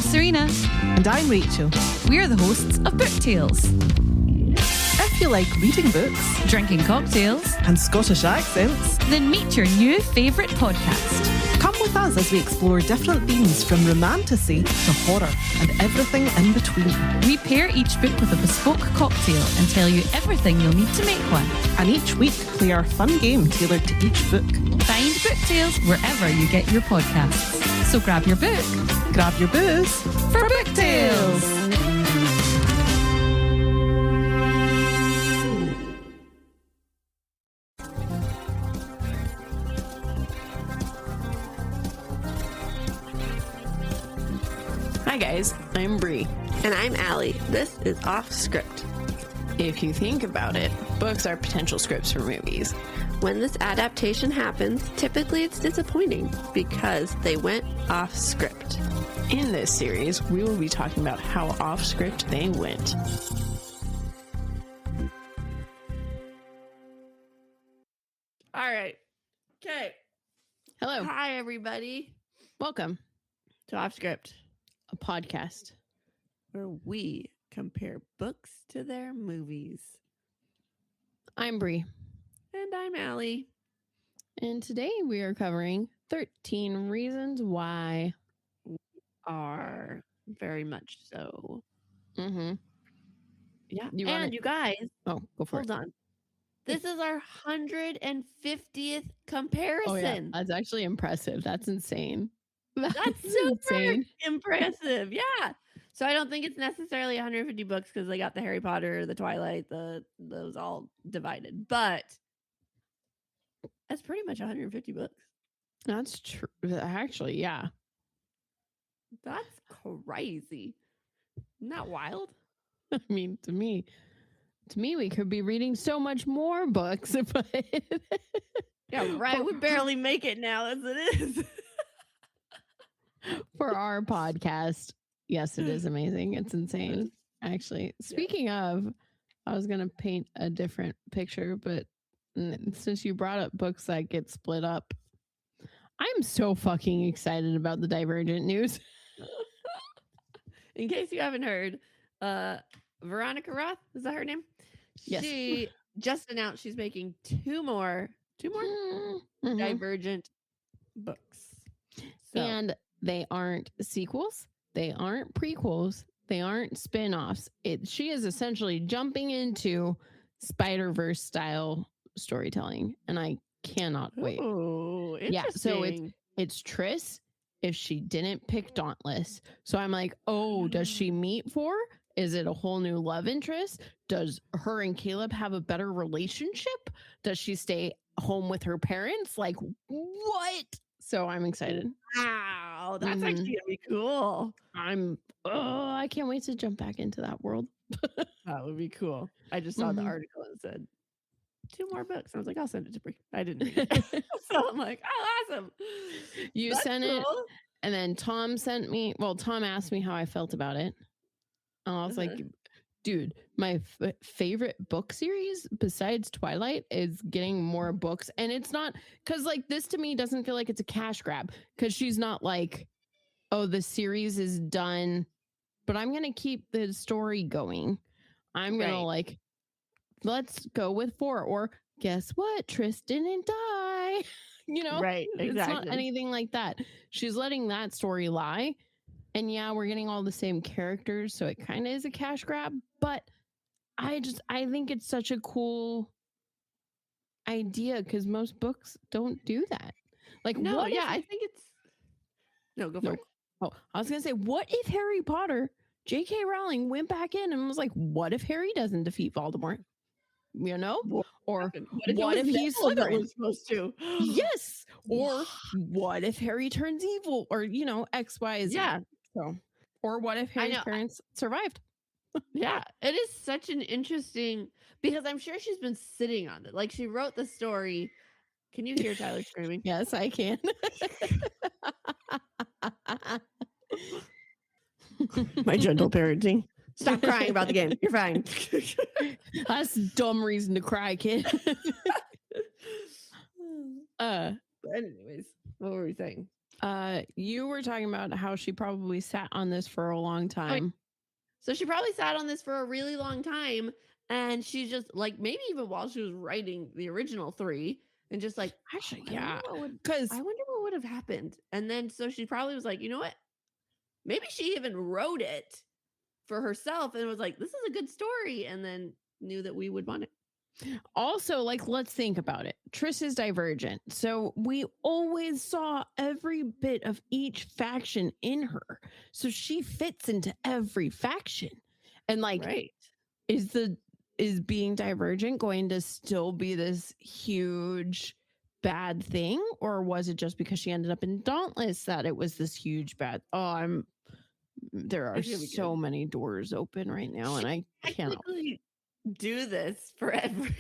Serena. And I'm Rachel. We're the hosts of Book Tales. If you like reading books, Drinking cocktails, and Scottish accents, then meet your new favourite podcast. come with us as we explore different themes from romantasy to horror and everything in between. We pair each book with a bespoke cocktail and tell you everything you'll need to make one. And each week play our fun game tailored to each book. Find Book Tales wherever you get your podcasts. So grab your book, Grab your booze for Book Tales. Hi guys, I'm Bri. And I'm Alli. This is Offscript. If you think about it, books are potential scripts for movies. When this adaptation happens, typically it's disappointing because they went off script. In this series, we will be talking about how off script they went. All right. Okay. Hello, Hi, everybody. welcome To Offscript, a podcast. where we compare books to their movies. I'm Bri, And I'm Alli. and today we are covering 13 Reasons Why. Are very much so. Mm-hmm. Yeah. You and wanna- you guys, Oh, go for hold it. on. This is our 150th comparison. Oh yeah, that's actually impressive. That's insane. That's super impressive. Yeah. So I don't think it's necessarily 150 books because they got the Harry Potter, the Twilight, those all divided. But that's pretty much 150 books. That's true. Actually, yeah. That's crazy. Isn't that wild? I mean, to me, we could be reading so much more books, but Yeah, right. We barely make it now as it is. for our podcast, yes, it is amazing. It's insane. Actually, speaking of, I was gonna paint a different picture, but since you brought up books that get split up, I'm so fucking excited about the Divergent news. In case you haven't heard, Veronica Roth, is that her name? Yes. She just announced she's making two more Mhm. Divergent books. So, And they aren't sequels, they aren't prequels, they aren't spin-offs. She is essentially jumping into Spider-Verse style storytelling, and I cannot wait. oh, Yeah, so interesting. it's Triss if she didn't pick Dauntless. So I'm like, oh, does she meet for? Is it a whole new love interest? Does her and Caleb have a better relationship? Does she stay home with her parents? Like, what? So I'm excited. Wow, that's Mhm. actually gonna be cool. I can't wait to jump back into that world. That would be cool. I just saw the Mhm. article and said 2 more books. I was like, I'll send it to Bri. I didn't read it. So I'm like, oh, awesome. You That's sent it, cool. and then Tom Tom asked me how I felt about it. And I was like, dude, my favorite book series besides Twilight is getting more books. And it's not because, like, this to me doesn't feel like it's a cash grab because she's not like, oh, the series is done, but I'm going to keep the story going. I'm going to, like, let's go with 4. Or guess what? Triss didn't die. You know, Right, It's not exactly. anything like that. She's letting that story lie. And yeah, we're getting all the same characters, so it kind of is a cash grab. But I think it's such a cool idea because most books don't do that. Like, No, what yeah, if- I think it's no, go for No. it. Oh, I was gonna say, what if Harry Potter, J.K. Rowling went back in and was like, what if Harry doesn't defeat Voldemort? You know, What or happened? what if he's Neville that Slytherin? was supposed to? Yes, or what if Harry turns evil, or X, Y, Z. Yeah, So, or what if I Harry's know. parents survived? yeah. It is such an interesting because I'm sure she's been sitting on it. Like she wrote the story. Can you hear Tyler screaming? Yes, I can. My gentle parenting. Stop crying about the game. You're fine. That's a dumb reason to cry, kid. But anyways, what were we saying? You were talking about how she probably sat on this for a long time. So she probably sat on this for a really long time, and she just like maybe even while she was writing the original 3, and just like Actually, I yeah, wonder because what would have happened. And then so she probably was like, you know what? Maybe she even wrote it for herself and was like, this is a good story, and then knew that we would want it. also, like, let's think about it. Triss is divergent. So we always saw every bit of each faction in her. So she fits into every faction. And like, Right. is being divergent going to still be this huge bad thing? Or was it just because she ended up in Dauntless that it was this huge bad? There are It's gonna be so good. many doors open right now, and I cannot. Technically do this for every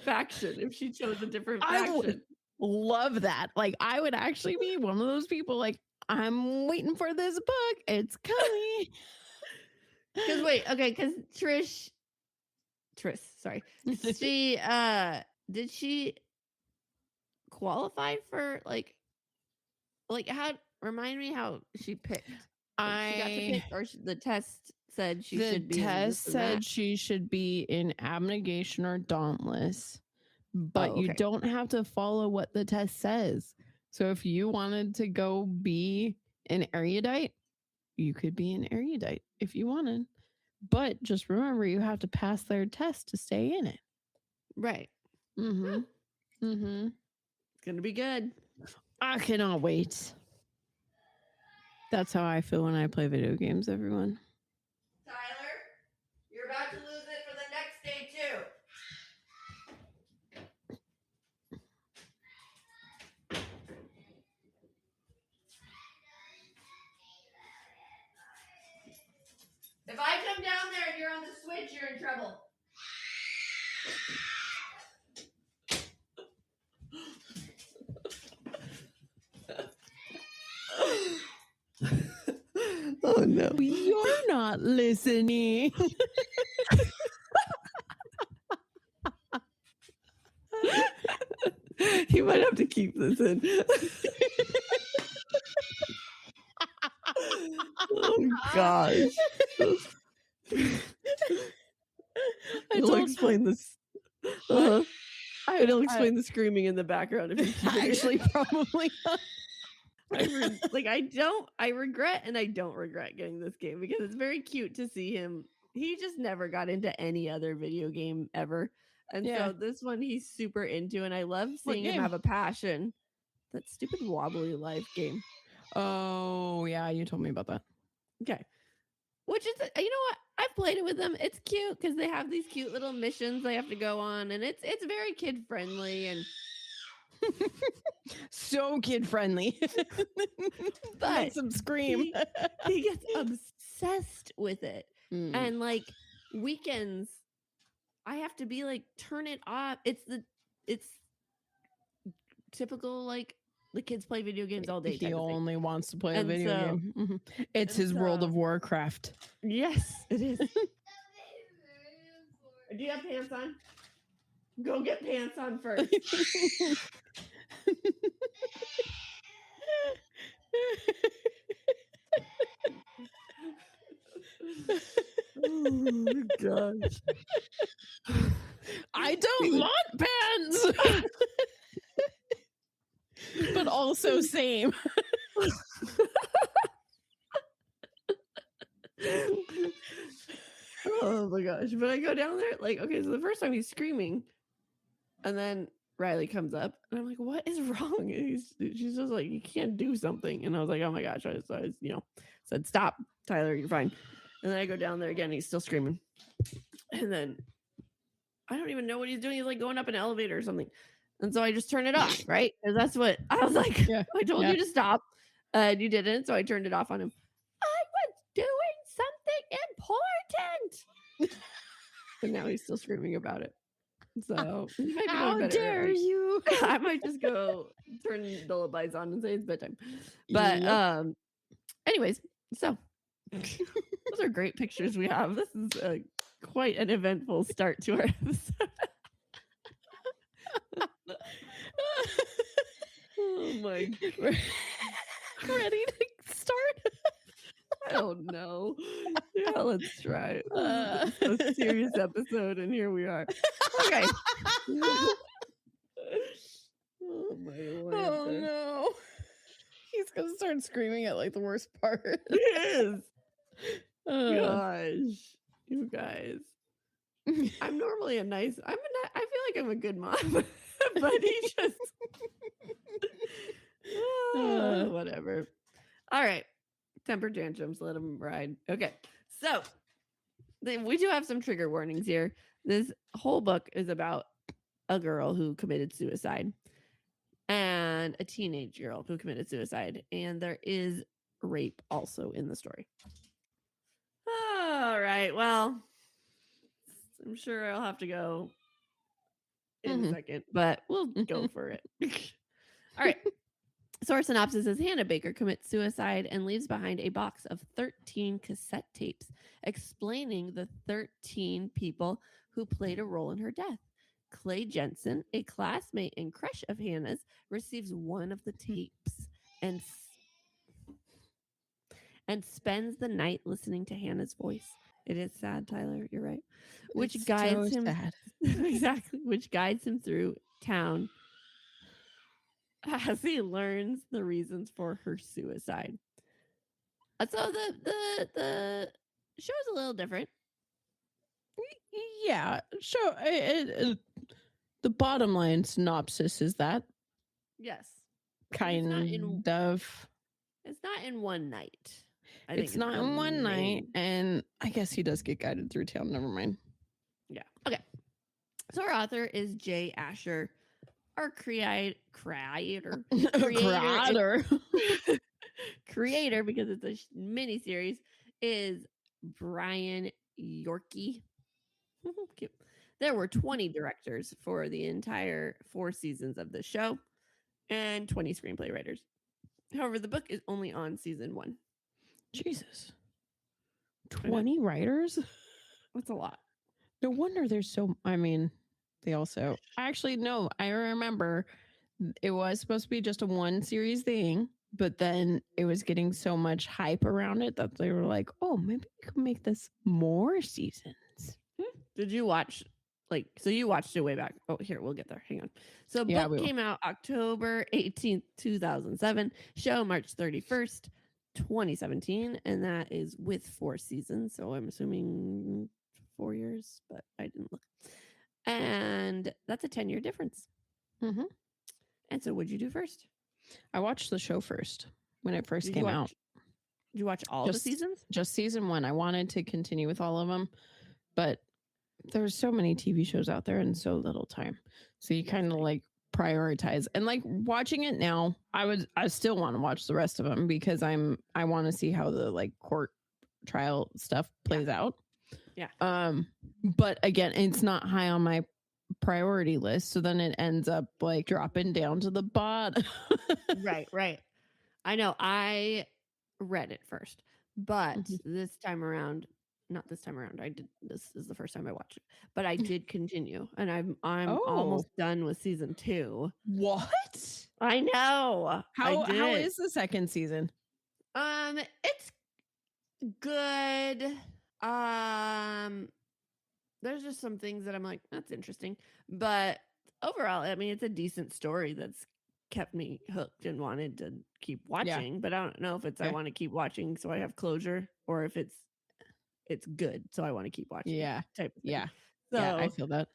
faction if she chose a different I faction. would love that. Like, I would actually be one of those people. Like, I'm waiting for this book. It's coming. Because wait, okay, because Triss, sorry, she did she qualify for like how? Remind me how she picked. Like, she got to pick, or the test said she should be. The test said that. she should be in Abnegation or Dauntless, but you don't have to follow what the test says. So if you wanted to go be an erudite, you could be an erudite if you wanted. But just remember, you have to pass their test to stay in it. Right. Mm-hmm. Mm-hmm. It's gonna be good. I cannot wait. That's how I feel when I play video games, everyone. Tyler, you're about to lose it for the next day too. If I come down there and you're on the Switch, you're in trouble. Oh no. You're not listening. You might have to keep this in. Oh gosh. It'll explain this. It'll explain the screaming in the background if you keep it. Actually, probably not. I regret and I don't regret getting this game because it's very cute to see him. He just never got into any other video game ever. And so this one he's super into, and I love seeing him have a passion. That stupid wobbly life game. Oh, yeah, you told me about that. Okay. Which is, you know what? I've played it with them. It's cute because they have these cute little missions they have to go on, and it's very kid friendly and so kid friendly. but some scream. He gets obsessed with it. And like weekends, I have to be like, turn it off. It's typical, like the kids play video games all day. He only wants to play a video game. Mm-hmm. It's his World of Warcraft. Yes, it is. Do you have pants on? Go get pants on first. Oh my gosh. I don't want pants. But also same. Oh my gosh. But I go down there, like, okay, so the first time he's screaming, and then Riley comes up, and I'm like, what is wrong? And she's just like, you can't do something. And I was like, oh my gosh. I said, stop, Tyler, you're fine. And then I go down there again, he's still screaming. And then I don't even know what he's doing. He's like going up an elevator or something. And so I just turn it off, right? Because that's what I was like. Yeah. I told you to stop, and you didn't. So I turned it off on him. I was doing something important. And now he's still screaming about it. So how dare you? I might just go turn lullabies on and say it's bedtime. But anyways, so those are great pictures we have. This is quite an eventful start to our episode. Oh my God. ready to start? I don't know. Yeah, let's try. This is a serious episode, and here we are. Okay. Oh my Lord. Oh no. He's gonna start screaming at like the worst part. It is. Gosh, you guys. I'm normally I feel like I'm a good mom, but he just whatever. All right, temper tantrums, let him ride. Okay, so then we do have some trigger warnings here. This whole book is about a girl who committed suicide and a teenage girl who committed suicide, and there is rape also in the story. All right, well, I'm sure I'll have to go in a second, but we'll go for it. All right. Source synopsis is Hannah Baker commits suicide and leaves behind a box of 13 cassette tapes explaining the 13 people who played a role in her death. Clay Jensen, a classmate and crush of Hannah's, receives one of the tapes and spends the night listening to Hannah's voice. It is sad, Tyler. You're right. Which It's guides so him sad. exactly. Which guides him through town as he learns the reasons for her suicide. So the show's a little different. Yeah. So the bottom line synopsis is that Yes, kind of. It's not in one night. It's not in one night, and I guess he does get guided through town. Never mind. Yeah. Okay. So our author is Jay Asher. Our creator, creator, because it's a mini series, is Brian Yorkey. Cute. There were 20 directors for the entire 4 seasons of the show and 20 screenplay writers. However, the book is only on season 1. Jesus. 20 writers? That's a lot. No wonder there's so, I mean, they also, actually, no, I remember it was supposed to be just a 1 series thing, but then it was getting so much hype around it that they were like, oh, maybe we could make this more seasons. Did you watch, so you watched it way back. Oh, here, we'll get there. Hang on. So book came out October 18th, 2007. Show March 31st, 2017. And that is with 4 seasons. So I'm assuming 4 years, but I didn't look. And that's a 10-year difference. Mm-hmm. And so what'd you do first? I watched the show first when it first came out. Did you watch all the seasons? Just season 1. I wanted to continue with all of them, but there's so many TV shows out there and so little time. So you kind of prioritize. And watching it now, I still want to watch the rest of them because I want to see how the court trial stuff plays out. Yeah. But again, it's not high on my priority list. So then it ends up dropping down to the bottom. Right. I know. I read it first, but this time around, this is the first time I watched it, but I did continue, and I'm almost done with season 2. What? I know. How is the second season? It's good. There's just some things that I'm like, that's interesting, but overall, I mean, it's a decent story that's kept me hooked and wanted to keep watching. But I don't know if it's I want to keep watching so I have closure, or if it's good so I want to keep watching. Yeah, type of thing. Yeah. So, yeah, I feel that.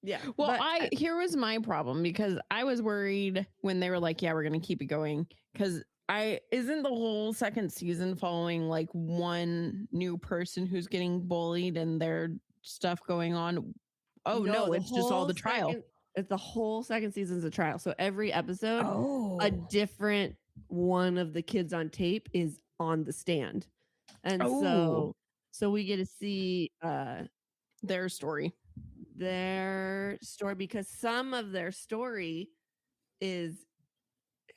Yeah. Well, here was my problem because I was worried when they were like, yeah, we're going to keep it going. Because isn't the whole second season following one new person who's getting bullied and their stuff going on? Oh, no, it's just all the trial. It's the whole second season's a trial. So every episode, a different one of the kids on tape is on the stand. And so we get to see their story. Because some of their story is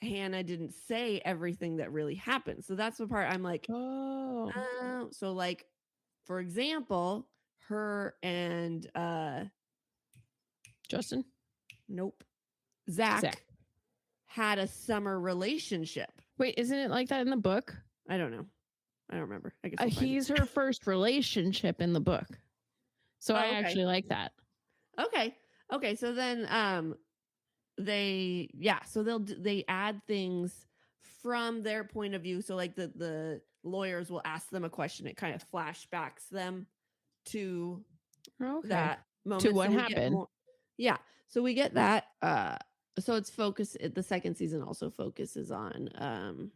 Hannah didn't say everything that really happened. So that's the part I'm like, so for example, her and Justin? Nope. Zach had a summer relationship. Wait, isn't it like that in the book? I don't know. I don't remember. I guess I'll find it. He's her first relationship in the book. So I okay. actually like that. Okay. So then they add things from their point of view. So like the lawyers will ask them a question. It kind of flashbacks them to that moment. To what happened. Yeah. So we get that. So it's the second season also focuses on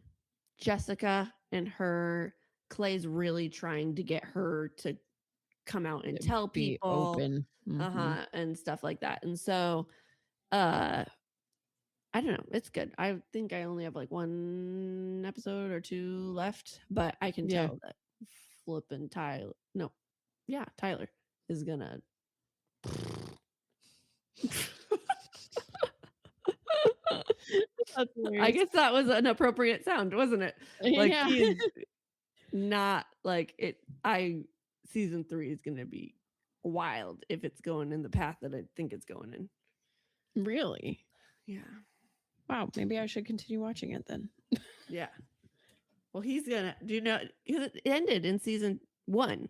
Jessica and her. Clay's really trying to get her to come out and tell people open. and stuff like that. And so I don't know, it's good. I think I only have like 1 episode or 2 left, but I can tell that Tyler is gonna I guess that was an appropriate sound, wasn't it? Like he's not like it. Season 3 is gonna be wild if it's going in the path that I think it's going in. Really? Yeah. Wow. Maybe I should continue watching it then. Yeah. Well, he's gonna. Do you know? It ended in season 1,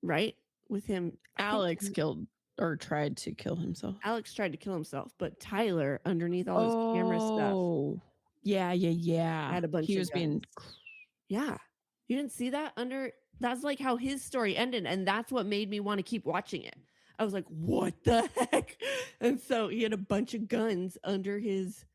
right? With him, Alex killed or tried to kill himself. Alex tried to kill himself, but Tyler, underneath all his camera stuff, yeah, had a bunch. He of was guns. being. Yeah, you didn't see that That's like how his story ended, and that's what made me want to keep watching it. I was like, "What the heck?" And so he had a bunch of guns under his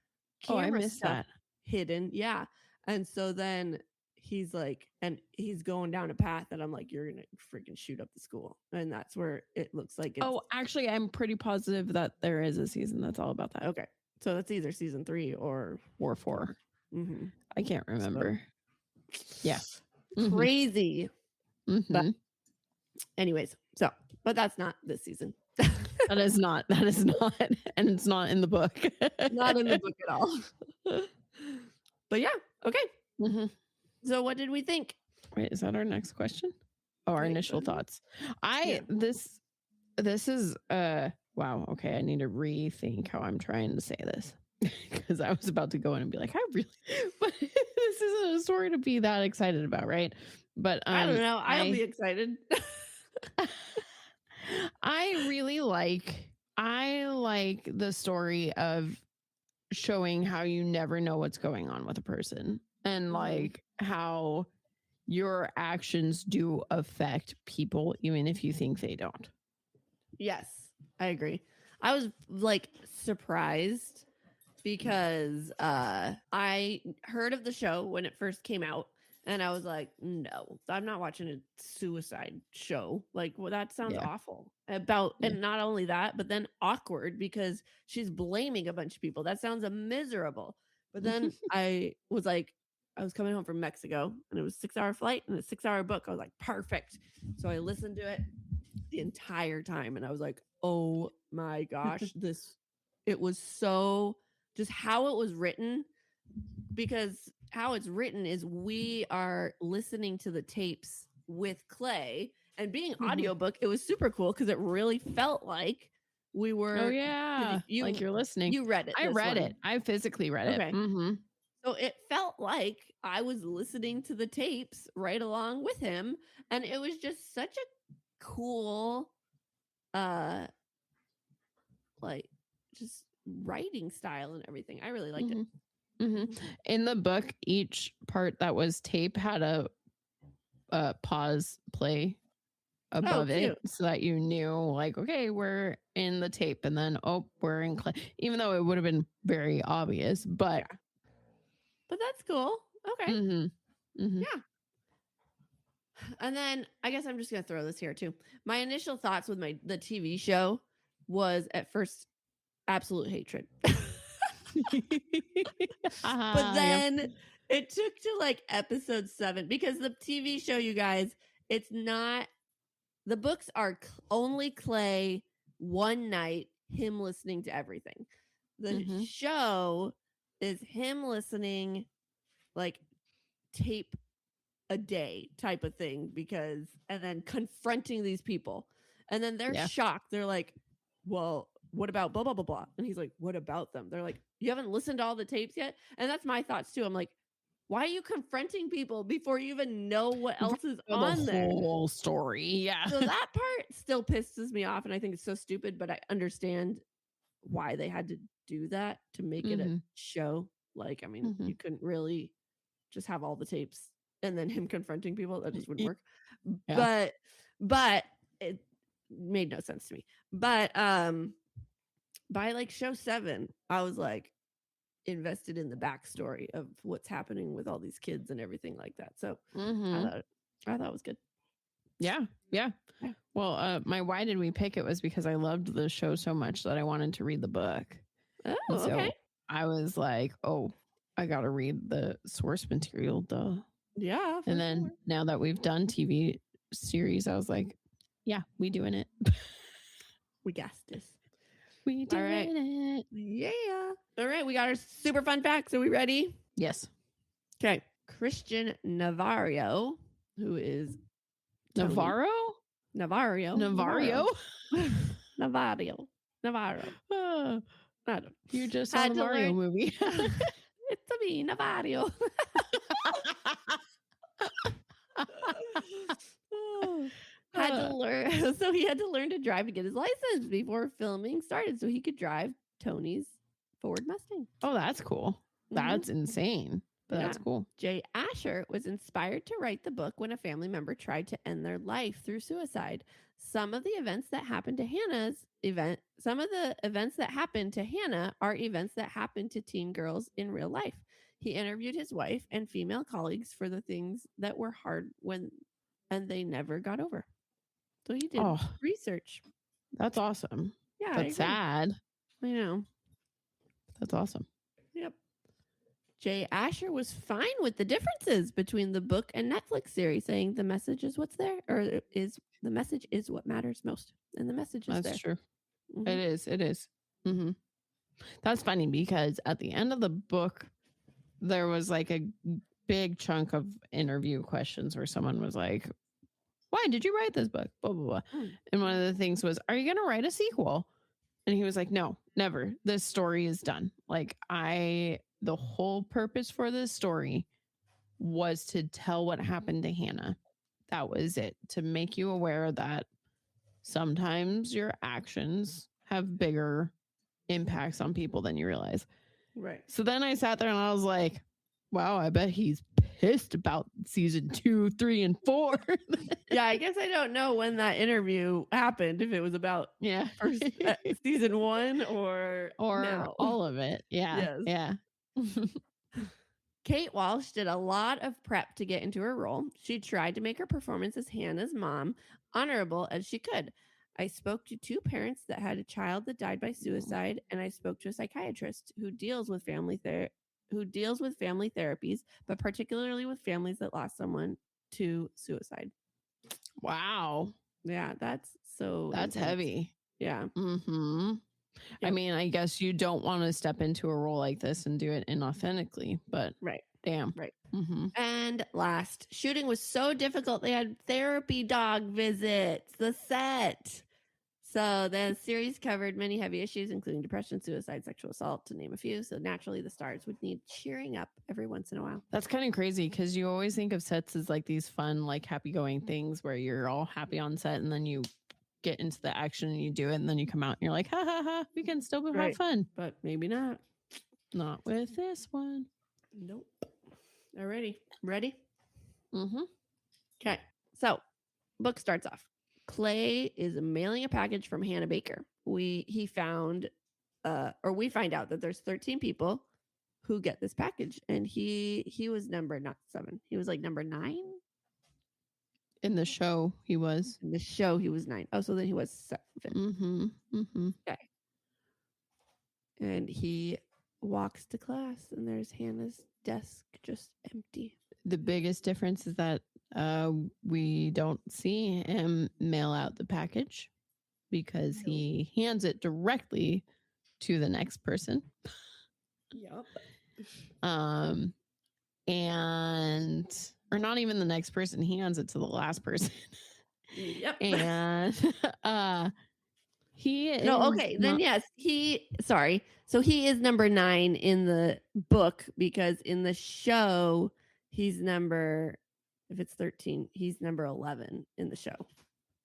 camera stuff hidden. Yeah, and so then he's like, and he's going down a path that I'm like, "You're gonna freaking shoot up the school," and that's where it looks like. Actually, I'm pretty positive that there is a season that's all about that. Okay, so that's either season 3 or 4. Mm-hmm. I can't remember. Yeah, crazy. Mm-hmm. But anyways, but that's not this season. That is not, and it's not in the book. Not in the book at all. But yeah, okay. Mm-hmm. So what did we think? Wait, is that our next question? Oh, our initial thoughts. This is wow, okay, I need to rethink how I'm trying to say this. Because I was about to go in and be like, but this isn't a story to be that excited about, right? But I don't know. I'll be excited. I like the story of showing how you never know what's going on with a person, and like how your actions do affect people, even if you think they don't. Yes, I agree. I was like surprised because I heard of the show when it first came out, and I was like, no, I'm not watching a suicide show. Like, well, that sounds awful. And not only that, but then awkward because she's blaming a bunch of people. That sounds miserable. But then I was coming home from Mexico, and it was a 6-hour flight and a 6-hour book. I was like, perfect. So I listened to it the entire time, and I was like, oh my gosh, it was so just how it was written, because how it's written is we are listening to the tapes with Clay, and being audiobook, it was super cool because it really felt like we were. Oh yeah, like you're listening. You read it. I read it. I physically read it. Mm-hmm. So it felt like I was listening to the tapes right along with him, and it was just such a cool, like just writing style and everything. I really liked it. Mm-hmm. In the book, each part that was tape had a pause play above it, so that you knew, like, okay, we're in the tape, and then we're in Clay. Even though it would have been very obvious, but that's cool. Okay, yeah. And then I guess I'm just gonna throw this here too. My initial thoughts with the TV show was at first absolute hatred. But then it took to like episode 7, because the TV show, you guys, it's not, the books are only Clay one night, him listening to everything. The show is him listening like tape a day type of thing, and then confronting these people, and then they're shocked. They're like, well, what about blah blah blah blah? And he's like, what about them? They're like, you haven't listened to all the tapes yet? And that's my thoughts too. I'm like, Why are you confronting people before you even know what else is on the there? whole story. Yeah. So that part still pisses me off, and I think it's so stupid, but I understand why they had to do that to make it a show. Like, I mean, you couldn't really just have all the tapes and then him confronting people. That just wouldn't work. Yeah. But it made no sense to me. But by like show 7, I was like invested in the backstory of what's happening with all these kids and everything like that. So I thought it was good. Yeah. Well, my why did we pick it was because I loved the show so much that I wanted to read the book. Oh, and so okay. I was like, oh, I got to read the source material, duh. Yeah. And then now that we've done TV series, I was like, yeah, we doing it. We got this. We doing it. Yeah. All right. We got our super fun facts. Are we ready? Yes. Okay. Christian Navarro, who is Navarro. Navarro. I don't. You just saw the Mario movie. It's a me, Navarro. Had to learn. So he had to learn to drive to get his license before filming started, so he could drive Tony's Ford Mustang. Oh, that's cool. That's insane. But that's cool. Jay Asher was inspired to write the book when a family member tried to end their life through suicide. Some of the events that happened to Hannah are events that happened to teen girls in real life. He interviewed his wife and female colleagues for the things that were hard and they never got over. So he did research. That's awesome. Yeah. That's sad. I know. That's awesome. Yep. Jay Asher was fine with the differences between the book and Netflix series, saying the message is what's there, or is the message is what matters most, and the message is there. That's true. It is. It is. That's funny because at the end of the book, there was like a big chunk of interview questions where someone was like, "Why did you write this book?" Blah blah blah. And one of the things was, "Are you going to write a sequel?" And he was like, "No, never. This story is done. Like the whole purpose for this story was to tell what happened to Hannah. That was it. To make you aware that sometimes your actions have bigger impacts on people than you realize." Right. So then I sat there and I was like, wow, I bet he's pissed about season 2, 3, and 4. Yeah, I guess I don't know when that interview happened, if it was about first, season 1 or now. All of it. Yeah. Yes. Yeah. Kate Walsh did a lot of prep to get into her role. She tried to make her performance as Hannah's mom honorable as she could. I spoke to 2 parents that had a child that died by suicide, and I spoke to a psychiatrist who deals with family therapies, but particularly with families that lost someone to suicide. Wow. Yeah, that's intense. Heavy. Yeah. Yep. I mean, I guess you don't want to step into a role like this and do it inauthentically, but damn. Right. And last, shooting was so difficult they had therapy dog visits. The set. So the series covered many heavy issues, including depression, suicide, sexual assault, to name a few. So naturally, the stars would need cheering up every once in a while. That's kind of crazy because you always think of sets as like these fun, like happy-going things where you're all happy on set, and then you get into the action and you do it, and then you come out and you're like, ha ha ha, we can still have fun. But maybe not. Not with this one. Nope. Alrighty. Ready? Mm-hmm. Okay. So, book starts off. Clay is mailing a package from Hannah Baker. We find out that there's 13 people who get this package, and he was not 7. He was like number 9. In the show, he was. In the show, he was 9. Oh, so then he was 7. Okay. And he walks to class, and there's Hannah's desk just empty. The biggest difference is that we don't see him mail out the package because he hands it directly to the next person. Yep. Or not even the next person. He hands it to the last person. Yep. And So he is number 9 in the book because in the show he's number, if it's 13, he's number 11 in the show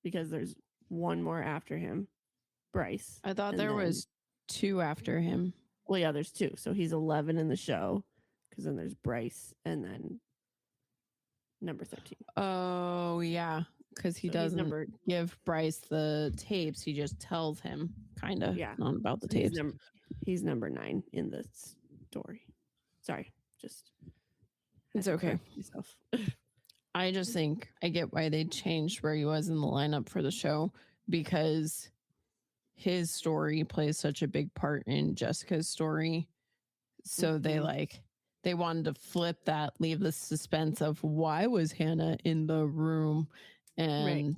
because there's one more after him, Bryce. I thought and there then- was 2 after him. Well, yeah, there's 2. So he's 11 in the show because then there's Bryce and then number 13. Oh, yeah. Because he So he's doesn't number- give Bryce the tapes. He just tells him, kind of, Yeah. not about the So tapes. he's number 9 in the story. Sorry, just It's had to okay. correct myself. I just think I get why they changed where he was in the lineup for the show, because his story plays such a big part in Jessica's story. So they wanted to flip that, leave the suspense of why was Hannah in the room, and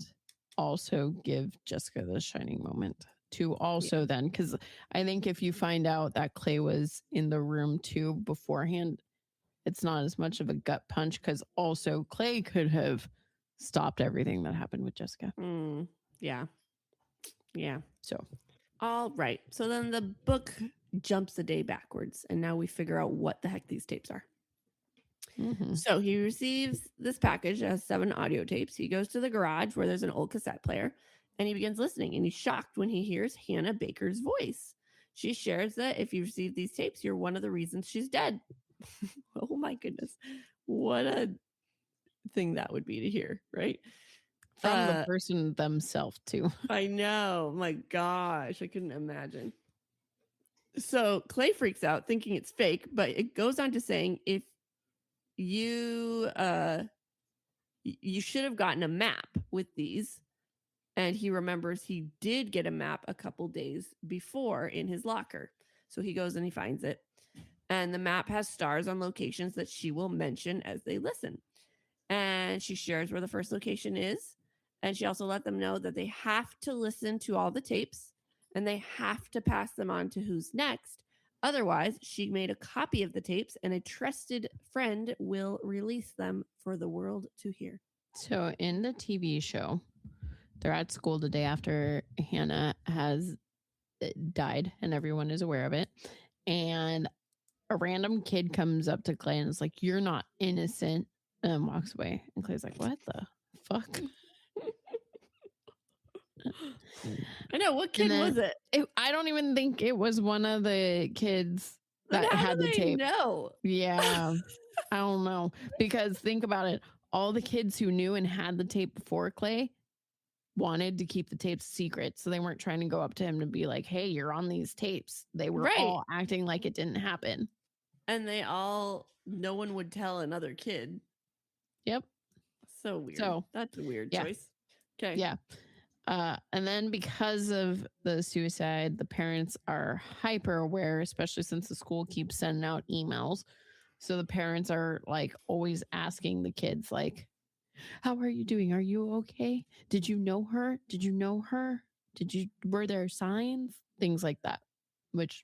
also give Jessica the shining moment to also then, because I think if you find out that Clay was in the room too beforehand, it's not as much of a gut punch, because also Clay could have stopped everything that happened with Jessica. Yeah. So All right. So then the book jumps a day backwards, and now we figure out what the heck these tapes are. So he receives this package that has 7 audio tapes. He goes to the garage where there's an old cassette player, and he begins listening, and he's shocked when he hears Hannah Baker's voice. She shares that if you receive these tapes, you're one of the reasons she's dead. Oh my goodness. What a thing that would be to hear, right? from the person themselves too. I know. My gosh, I couldn't imagine. So Clay freaks out thinking it's fake, but it goes on to saying if you you should have gotten a map with these. And he remembers he did get a map a couple days before in his locker. So he goes and he finds it. And the map has stars on locations that she will mention as they listen. And she shares where the first location is. And she also let them know that they have to listen to all the tapes and they have to pass them on to who's next. Otherwise, she made a copy of the tapes and a trusted friend will release them for the world to hear. So in the TV show, they're at school the day after Hannah has died, and everyone is aware of it. And a random kid comes up to Clay and is like, "You're not innocent," and walks away. And Clay's like, "What the fuck?" I know. What kid was it? I don't even think it was one of the kids that How had do the they tape. know? Yeah. I don't know. Because think about it. All the kids who knew and had the tape before Clay wanted to keep the tapes secret. So they weren't trying to go up to him to be like, "Hey, you're on these tapes." They were all acting like it didn't happen. And no one would tell another kid. Yep. So weird. So that's a weird yeah. choice. Okay. Yeah. And then because of the suicide, the parents are hyper aware, especially since the school keeps sending out emails. So the parents are like always asking the kids, like, "How are you doing? Are you okay? Did you know her? Did you know her? Were there signs?" Things like that. Which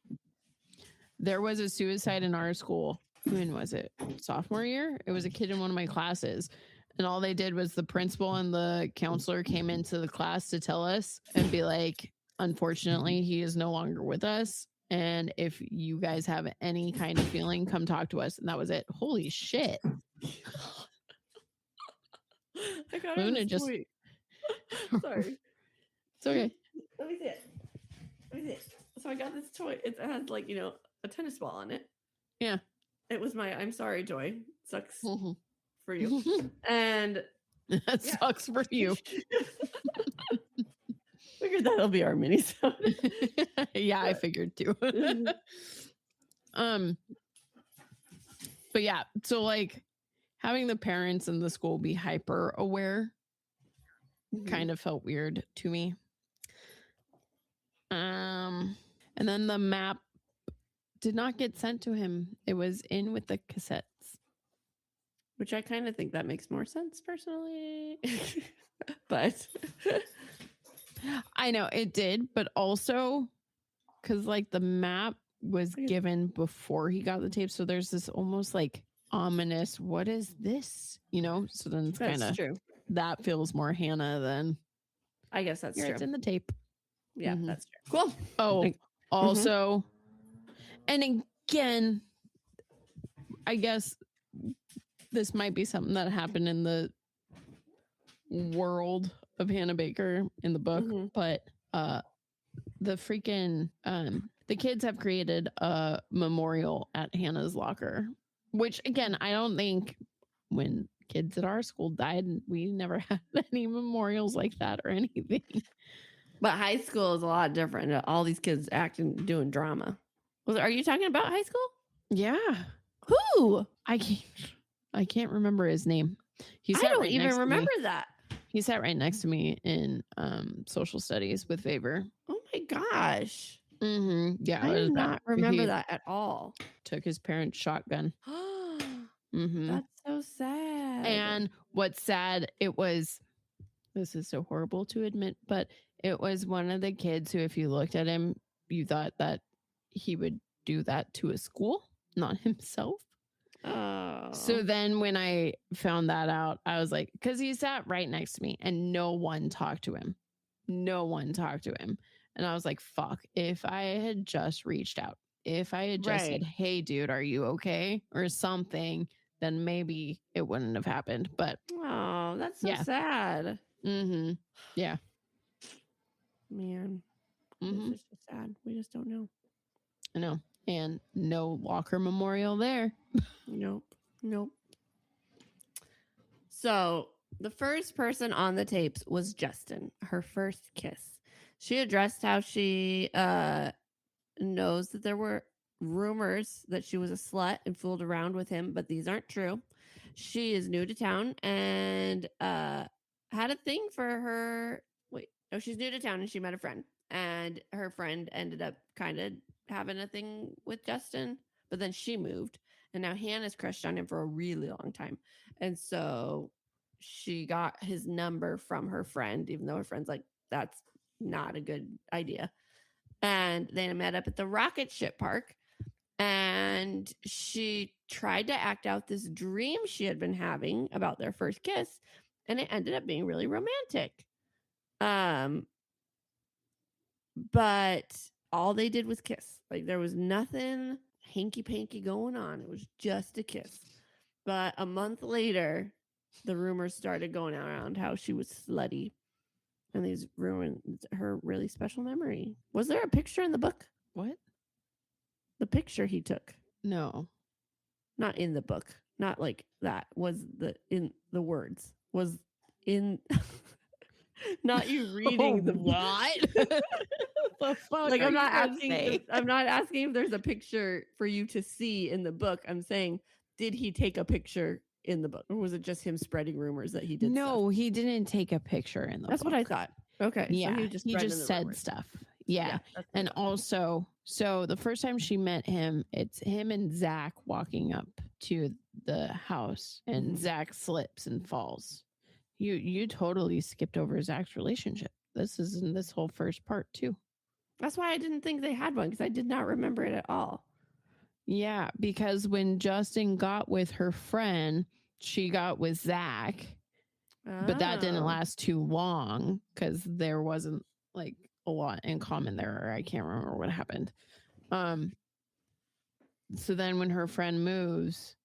there was a suicide in our school. When was it? Sophomore year? It was a kid in one of my classes. And all they did was the principal and the counselor came into the class to tell us and be like, "Unfortunately, he is no longer with us. And if you guys have any kind of feeling, come talk to us." And that was it. Holy shit. I got Luna it. just- Sorry. It's okay. Let me see it. So I got this toy. It has like, a tennis ball on it. Yeah. It was my I'm sorry toy. Sucks Mhm. for you. And That sucks for you. figured that'll be our mini. Yeah, I figured too. But yeah, so like having the parents in the school be hyper aware kind of felt weird to me. And then the map did not get sent to him. It was in with the cassettes. Which I kind of think that makes more sense personally. But I know it did, but also because like the map was given before he got the tape. So there's this almost like ominous, what is this? So then it's kind of true. That feels more Hannah than I guess that's here, true. it's in the tape. Yeah, Mhm. that's true. Cool. Oh, Like- also, and again, I guess this might be something that happened in the world of Hannah Baker in the book, but the freaking the kids have created a memorial at Hannah's locker, which again, I don't think when kids at our school died, we never had any memorials like that or anything. But high school is a lot different. All these kids acting, doing drama. Are you talking about high school? Yeah. Who? I can't remember his name. I don't even remember that. He sat right next to me in social studies with Favor. Oh my gosh. Yeah, I do not remember that at all. Took his parents' shotgun. That's so sad. And what's sad, this is so horrible to admit, but it was one of the kids who, if you looked at him, you thought that he would do that to a school, not himself. Oh. So then when I found that out, I was like, because he sat right next to me and no one talked to him. And I was like, fuck, if I had just reached out, if I had just said, hey, dude, are you okay? Or something, then maybe it wouldn't have happened. But oh, that's so sad. Yeah. Man. This is just sad. We just don't know. I know. And no locker memorial there. Nope. So the first person on the tapes was Justin, her first kiss. She addressed how she knows that there were rumors that she was a slut and fooled around with him, but these aren't true. She is new to town and had a thing for her. She's new to town and she met a friend, and her friend ended up kind of having a thing with Justin, but then she moved, and now Hannah's crushed on him for a really long time, and so she got his number from her friend, even though her friend's like, that's not a good idea. And they met up at the rocket ship park, and she tried to act out this dream she had been having about their first kiss, and it ended up being really romantic. But all they did was kiss. Like, there was nothing hanky-panky going on. It was just a kiss. But a month later, the rumors started going around how she was slutty. And these ruined her really special memory. Was there a picture in the book? What? The picture he took. No. Not in the book. Not like that. Was in the words. Was in... Not you reading the what? The fuck? Like, I'm not asking. I'm not asking if there's a picture for you to see in the book. I'm saying, did he take a picture in the book, or was it just him spreading rumors that he did? No, he didn't take a picture in the That's book. what I thought. Okay. Yeah, So he just said rumors. stuff. Yeah. And also, so the first time she met him, it's him and Zach walking up to the house, and Zach slips and falls. You totally skipped over Zach's relationship. This is in this whole first part too. That's why I didn't think they had one, because I did not remember it at all. Yeah, because when Justin got with her friend, she got with Zach, but that didn't last too long because there wasn't like a lot in common there, or I can't remember what happened. So then when her friend moves,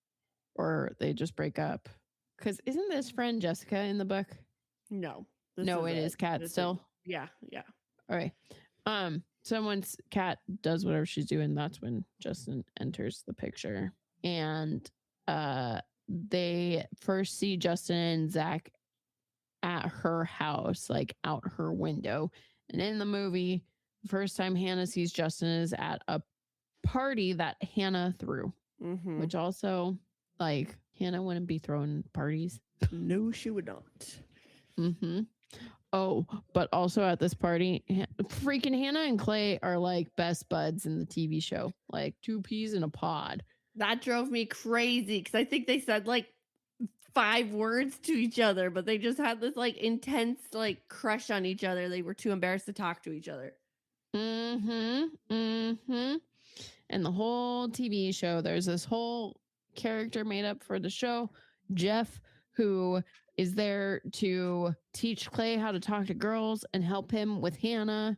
or they just break up, because isn't this friend Jessica in the book? No. It is Kat still. Yeah. All right. So once Kat does whatever she's doing, that's when Justin enters the picture. And they first see Justin and Zach at her house, like out her window. And in the movie, the first time Hannah sees Justin is at a party that Hannah threw, which also, like, Hannah wouldn't be throwing parties. No, she would not. Oh, but also at this party, freaking Hannah and Clay are like best buds in the TV show, like two peas in a pod. That drove me crazy, because I think they said like 5 words to each other, but they just had this like intense like crush on each other. They were too embarrassed to talk to each other. And the whole TV show, there's this whole character made up for the show, Jeff, who is there to teach Clay how to talk to girls and help him with Hannah.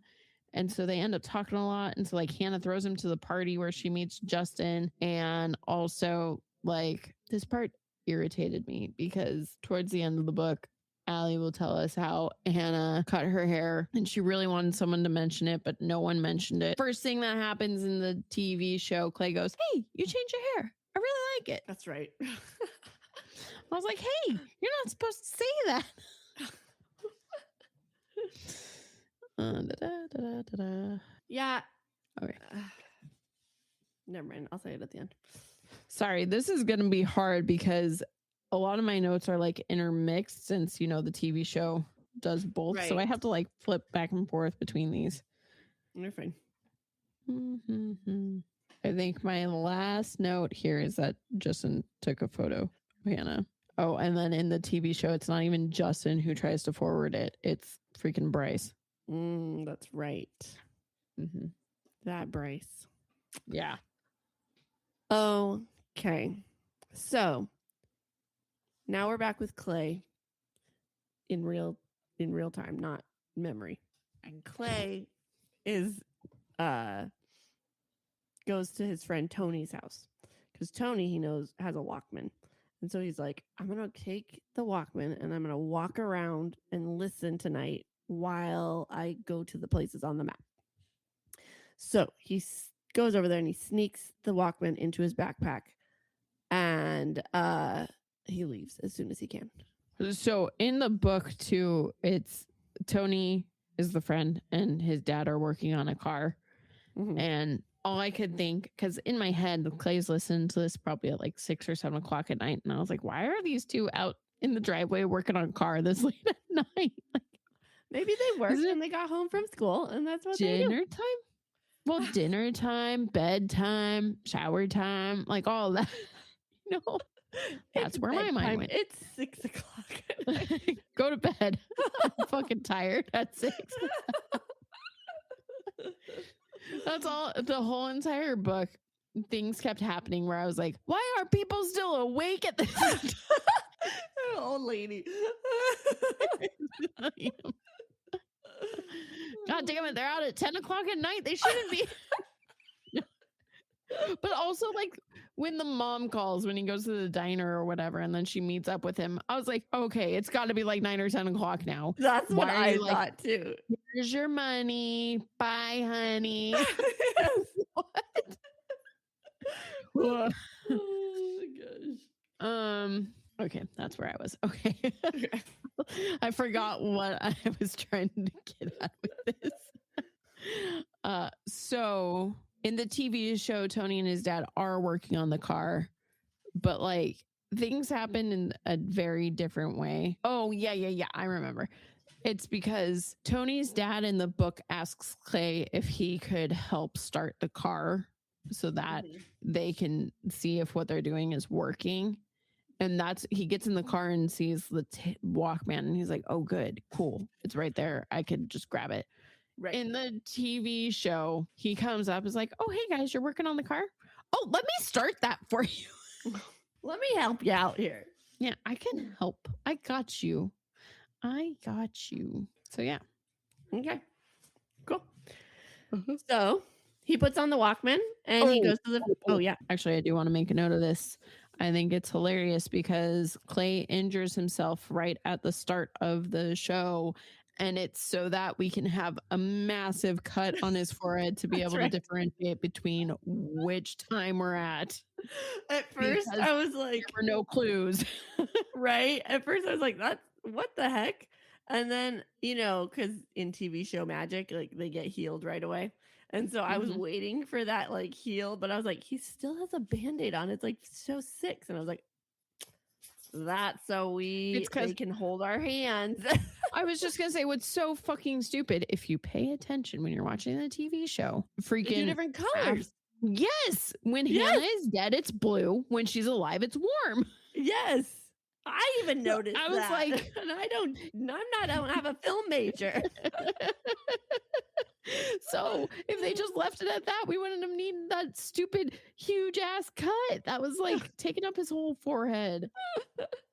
And so they end up talking a lot. And so like Hannah throws him to the party where she meets Justin. And also like this part irritated me because towards the end of the book, Allie will tell us how Hannah cut her hair and she really wanted someone to mention it, but no one mentioned it. First thing that happens in the TV show, Clay goes, "Hey, you changed your hair. I really like it." That's right. I was like, "Hey, you're not supposed to say that." Yeah. Okay. Never mind. I'll say it at the end. Sorry, this is going to be hard because a lot of my notes are like intermixed since, the TV show does both. Right. So I have to like flip back and forth between these. You're fine. I think my last note here is that Justin took a photo of Hannah. Oh, and then in the TV show, it's not even Justin who tries to forward it. It's freaking Bryce. That's right. That Bryce. Yeah. Okay. So now we're back with Clay in real time, not memory. And Clay is goes to his friend Tony's house because Tony, he knows, has a Walkman. And so he's like, I'm going to take the Walkman and I'm going to walk around and listen tonight while I go to the places on the map. So he goes over there and he sneaks the Walkman into his backpack and he leaves as soon as he can. So in the book too, it's Tony is the friend and his dad are working on a car. And all I could think, because in my head, Clay's listened to this probably at like 6 or 7 o'clock at night. And I was like, why are these two out in the driveway working on a car this late at night? Like, maybe they worked and they got home from school and that's what they do. Dinner time? Well, dinner time, bedtime, shower time, like all that. That's where my mind went. It's 6 o'clock. Go to bed. I'm fucking tired at 6. That's all. The whole entire book, things kept happening where I was like, why are people still awake at this time? Old lady. God damn it, they're out at 10 o'clock at night. They shouldn't be. But also, like, when the mom calls, when he goes to the diner or whatever, and then she meets up with him, I was like, okay, it's got to be like 9 or 10 o'clock now. That's what I thought too. Here's your money. Bye, honey. What? Oh my gosh. Okay, that's where I was. Okay. I forgot what I was trying to get at with this. So in the TV show, Tony and his dad are working on the car, but like things happen in a very different way. Oh, yeah. I remember. It's because Tony's dad in the book asks Clay if he could help start the car so that they can see if what they're doing is working. And he gets in the car and sees the Walkman and he's like, oh, good, cool. It's right there. I could just grab it. Right. In the TV show, he comes up, is like, oh, hey guys, you're working on the car? Oh, let me start that for you. Let me help you out here. Yeah, I can help. I got you. So yeah. Okay, cool. So he puts on the Walkman and he goes to the... Oh, yeah. Actually, I do want to make a note of this. I think it's hilarious because Clay injures himself right at the start of the show. And it's so that we can have a massive cut on his forehead to be able to differentiate between which time we're at. At first, I was like... There were no clues. Right? At first, I was like, what the heck? And then, because in TV show magic, like they get healed right away. And so I was waiting for that like heal, but I was like, he still has a Band-Aid on. It's like show 6. And I was like, that's so they can hold our hands. I was just going to say what's so fucking stupid. If you pay attention when you're watching the TV show, freaking 2 different colors. Yes. When Hannah is dead, it's blue. When she's alive, it's warm. Yes. I even noticed I was that. like, and I don't have a film major. So if they just left it at that, we wouldn't have needed that stupid huge ass cut. That was like taking up his whole forehead.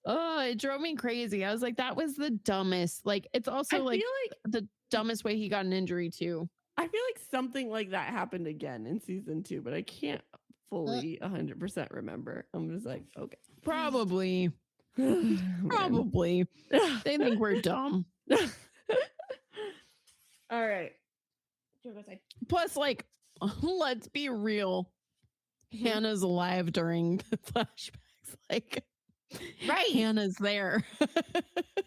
Oh, it drove me crazy. I was like, that was the dumbest. Like, it's also like the dumbest way he got an injury too. I feel like something like that happened again in season 2, but I can't fully 100% remember. I'm just like, okay. Probably. Probably. They think we're dumb. All right. Plus, like, let's be real. Hannah's alive during the flashbacks. Like, right. Hannah's there.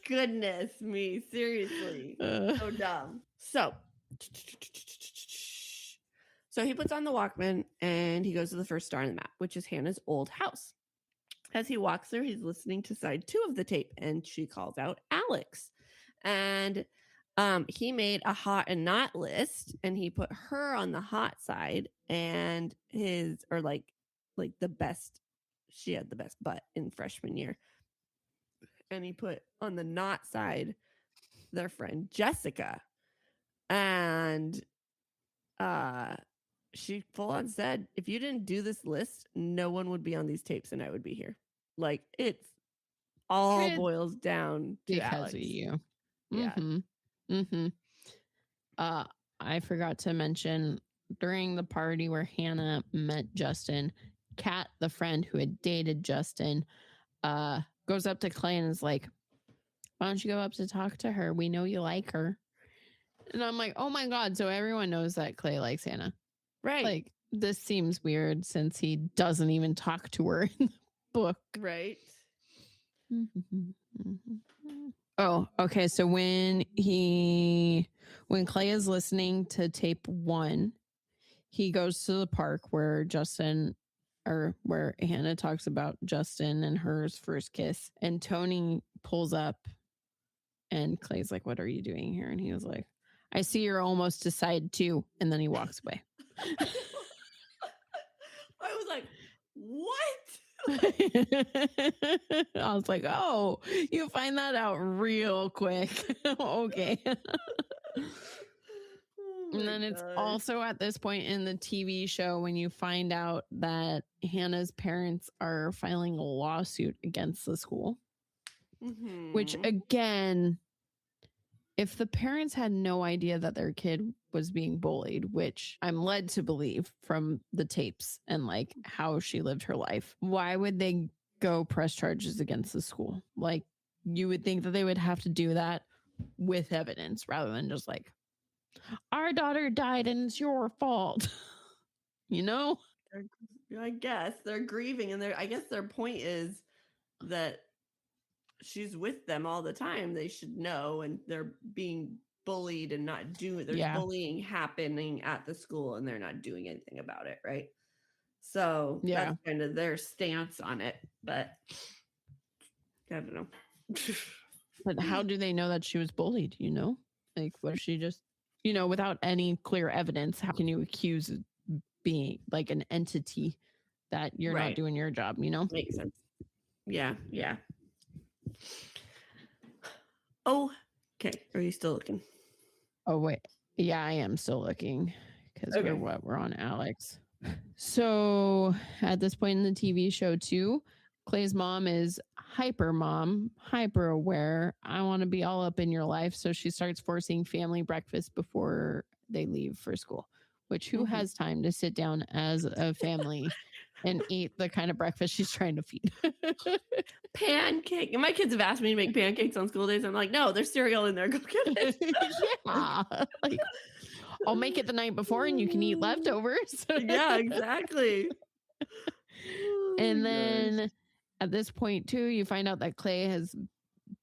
Goodness me. Seriously. So dumb. So he puts on the Walkman and he goes to the first star on the map, which is Hannah's old house. As he walks there, he's listening to side 2 of the tape, and she calls out Alex. And he made a hot and not list, and he put her on the hot side, and the best. She had the best butt in freshman year. And he put on the not side their friend Jessica. And she full on said, if you didn't do this list, no one would be on these tapes and I would be here. Like, it's all boils down to because Alex. of you. Yeah. I forgot to mention during the party where Hannah met Justin, Kat, the friend who had dated Justin, goes up to Clay and is like, why don't you go up to talk to her? We know you like her. And I'm like, oh my God. So everyone knows that Clay likes Hannah. Right. Like, this seems weird since he doesn't even talk to her in the book. Right. Oh, okay. So when Clay is listening to tape 1, he goes to the park where where Hannah talks about Justin and hers first kiss, and Tony pulls up and Clay's like, what are you doing here? And he was like, I see you're almost to side 2. And then he walks away. I was like, what? I was like, oh, you find that out real quick. Okay. And then it's also at this point in the TV show when you find out that Hannah's parents are filing a lawsuit against the school. Which, again, if the parents had no idea that their kid was being bullied, which I'm led to believe from the tapes and like how she lived her life, why would they go press charges against the school? Like, you would think that they would have to do that with evidence rather than just like, our daughter died and it's your fault. You know? I guess they're grieving, and I guess their point is that she's with them all the time. They should know, and they're being bullied and not doing. There's bullying happening at the school, and they're not doing anything about it, right? So that's kind of their stance on it. But I don't know. But how do they know that she was bullied? You know, like, what if she just, without any clear evidence, how can you accuse being like an entity that you're not doing your job? Makes sense. Yeah. Oh, okay. Are you still looking? Oh, wait. Yeah, I am still looking because we're on Alex. So at this point in the TV show too, Clay's mom is hyper aware. I want to be all up in your life. So she starts forcing family breakfast before they leave for school, which who has time to sit down as a family and eat the kind of breakfast she's trying to feed? Pancake. And my kids have asked me to make pancakes on school days. I'm like, no, there's cereal in there. Go get it. Yeah. Like, I'll make it the night before and you can eat leftovers. Yeah, exactly. And then at this point too, you find out that Clay has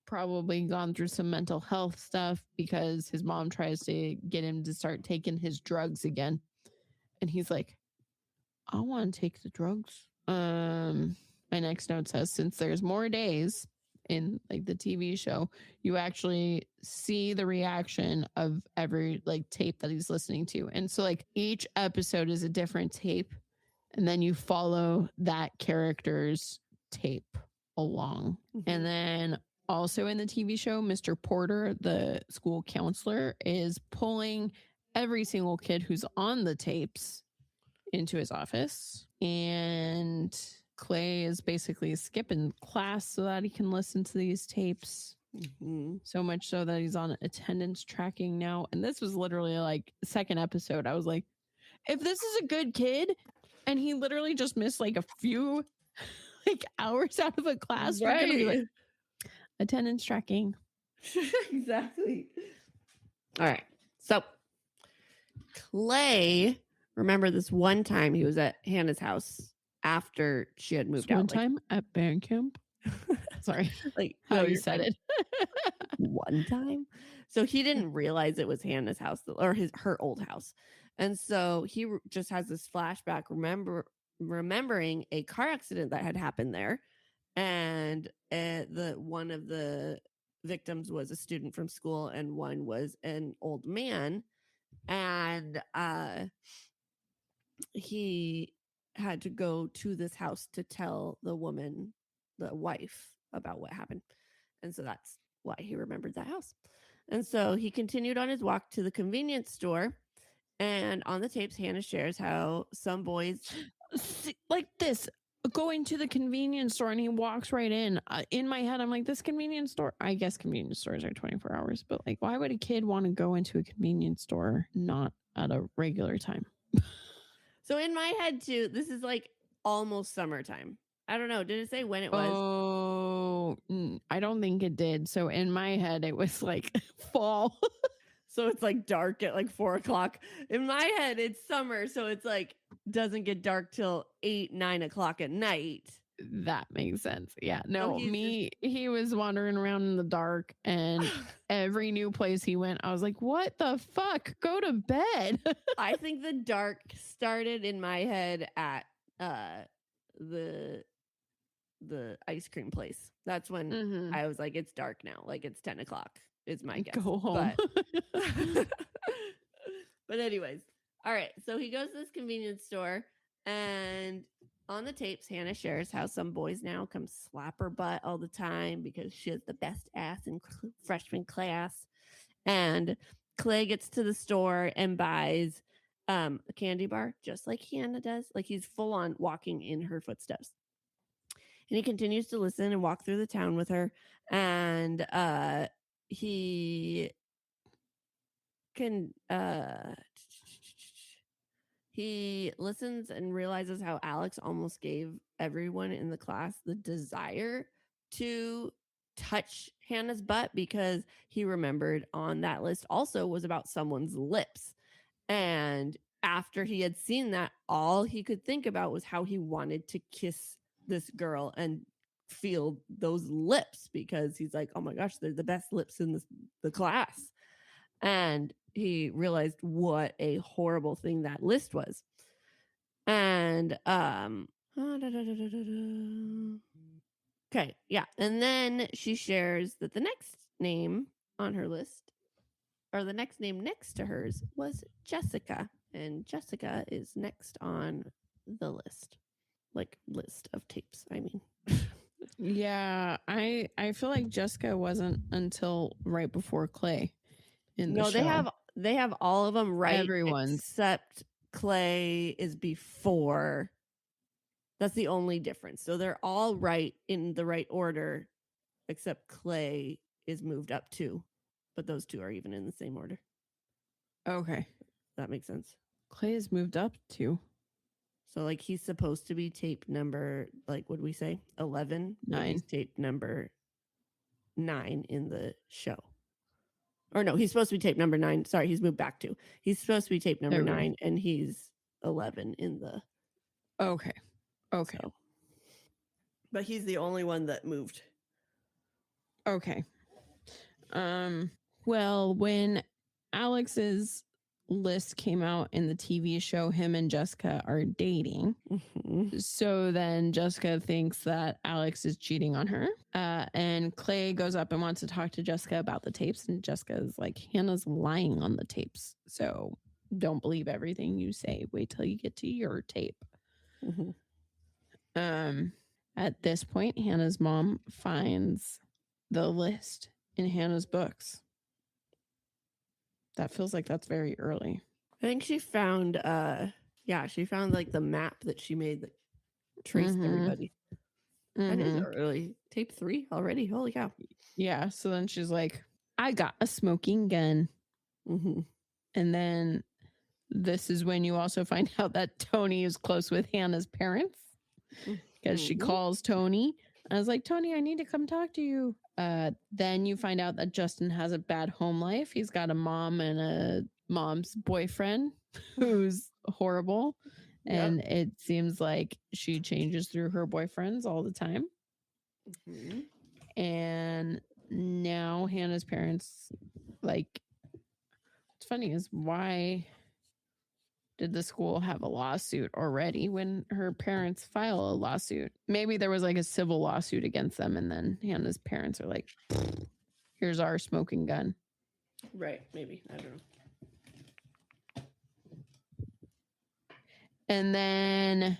probably gone through some mental health stuff because his mom tries to get him to start taking his drugs again. And he's like, I want to take the drugs. My next note says, since there's more days in like the TV show, you actually see the reaction of every like tape that he's listening to. And so like each episode is a different tape. And then you follow that character's tape along. And then also in the TV show, Mr. Porter, the school counselor, is pulling every single kid who's on the tapes into his office. And Clay is basically skipping class so that he can listen to these tapes. So much so that he's on attendance tracking now. And this was literally like the second episode. I was like, if this is a good kid, And he literally just missed like a few hours out of a class. We're gonna be like, attendance tracking. Exactly. All right. So Clay, remember this one time he was at Hannah's house after she had moved out. One time at band camp. Sorry, like how no, you said it. One time. So he didn't realize it was Hannah's house or her old house. And so he just has this flashback remembering a car accident that had happened there. And one of the victims was a student from school and one was an old man. And he had to go to this house to tell the woman, the wife, about what happened. And so that's why he remembered that house. And so he continued on his walk to the convenience store. And on the tapes, Hannah shares how some boys like this going to the convenience store, and he walks right in. In my head, I'm like, this convenience store, I guess convenience stores are 24 hours, but like, why would a kid want to go into a convenience store not at a regular time? So in my head too, this is like almost summertime. I don't know. Did it say when it was? Oh, I don't think it did. So in my head, it was like fall. So it's like dark at like 4 o'clock. In my head, it's summer. So it's like doesn't get dark till 8, 9 o'clock at night. That makes sense. Yeah. No, he was wandering around in the dark, and every new place he went, I was like, what the fuck? Go to bed. I think the dark started in my head at the ice cream place. That's when I was like, it's dark now. Like it's 10 o'clock is my guess. Go home. But anyways, all right. So he goes to this convenience store, and on the tapes, Hannah shares how some boys now come slap her butt all the time because she has the best ass in freshman class. And Clay gets to the store and buys a candy bar, just like Hannah does. Like he's full on walking in her footsteps. And he continues to listen and walk through the town with her. And he listens and realizes how Alex almost gave everyone in the class the desire to touch Hannah's butt, because he remembered on that list also was about someone's lips. And after he had seen that, all he could think about was how he wanted to kiss this girl and feel those lips, because he's like, oh my gosh, they're the best lips in the class. And he realized what a horrible thing that list was. And okay, yeah. And then she shares that the next name on her list, or the next name next to hers, was Jessica. And Jessica is next on the list. Like list of tapes, I mean. Yeah, I feel like Jessica wasn't until right before Clay in the show. They have all of them right. Everyone's. Except Clay is before. That's the only difference. So they're all right in the right order, except Clay is moved up too. But those two are even in the same order. Okay. That makes sense. Clay is moved up too. So like he's supposed to be tape number, like, what did we say? 11? 9. He's tape number 9 in the show. Or no, he's supposed to be tape number 9. Sorry, he's moved back to. He's supposed to be tape number 9, and he's 11 in the. Okay. Okay. So. But he's the only one that moved. Okay. Well, when Alex's list came out in the TV show, him and Jessica are dating. So then Jessica thinks that Alex is cheating on her. And Clay goes up and wants to talk to Jessica about the tapes. And Jessica's like, Hannah's lying on the tapes. So don't believe everything you say. Wait till you get to your tape. At this point, Hannah's mom finds the list in Hannah's books. That feels like that's very early. I think she found she found like the map that she made that traced everybody. That is early. Tape 3 already. Holy cow. Yeah. So then she's like, I got a smoking gun. And then this is when you also find out that Tony is close with Hannah's parents because she calls Tony. I was like, Tony, I need to come talk to you. Then you find out that Justin has a bad home life. He's got a mom and a mom's boyfriend who's horrible. Yep. And it seems like she changes through her boyfriends all the time. And now Hannah's parents, like, what's funny is why did the school have a lawsuit already when her parents file a lawsuit? Maybe there was like a civil lawsuit against them, and then Hannah's parents are like, here's our smoking gun. Right, maybe. I don't know. And then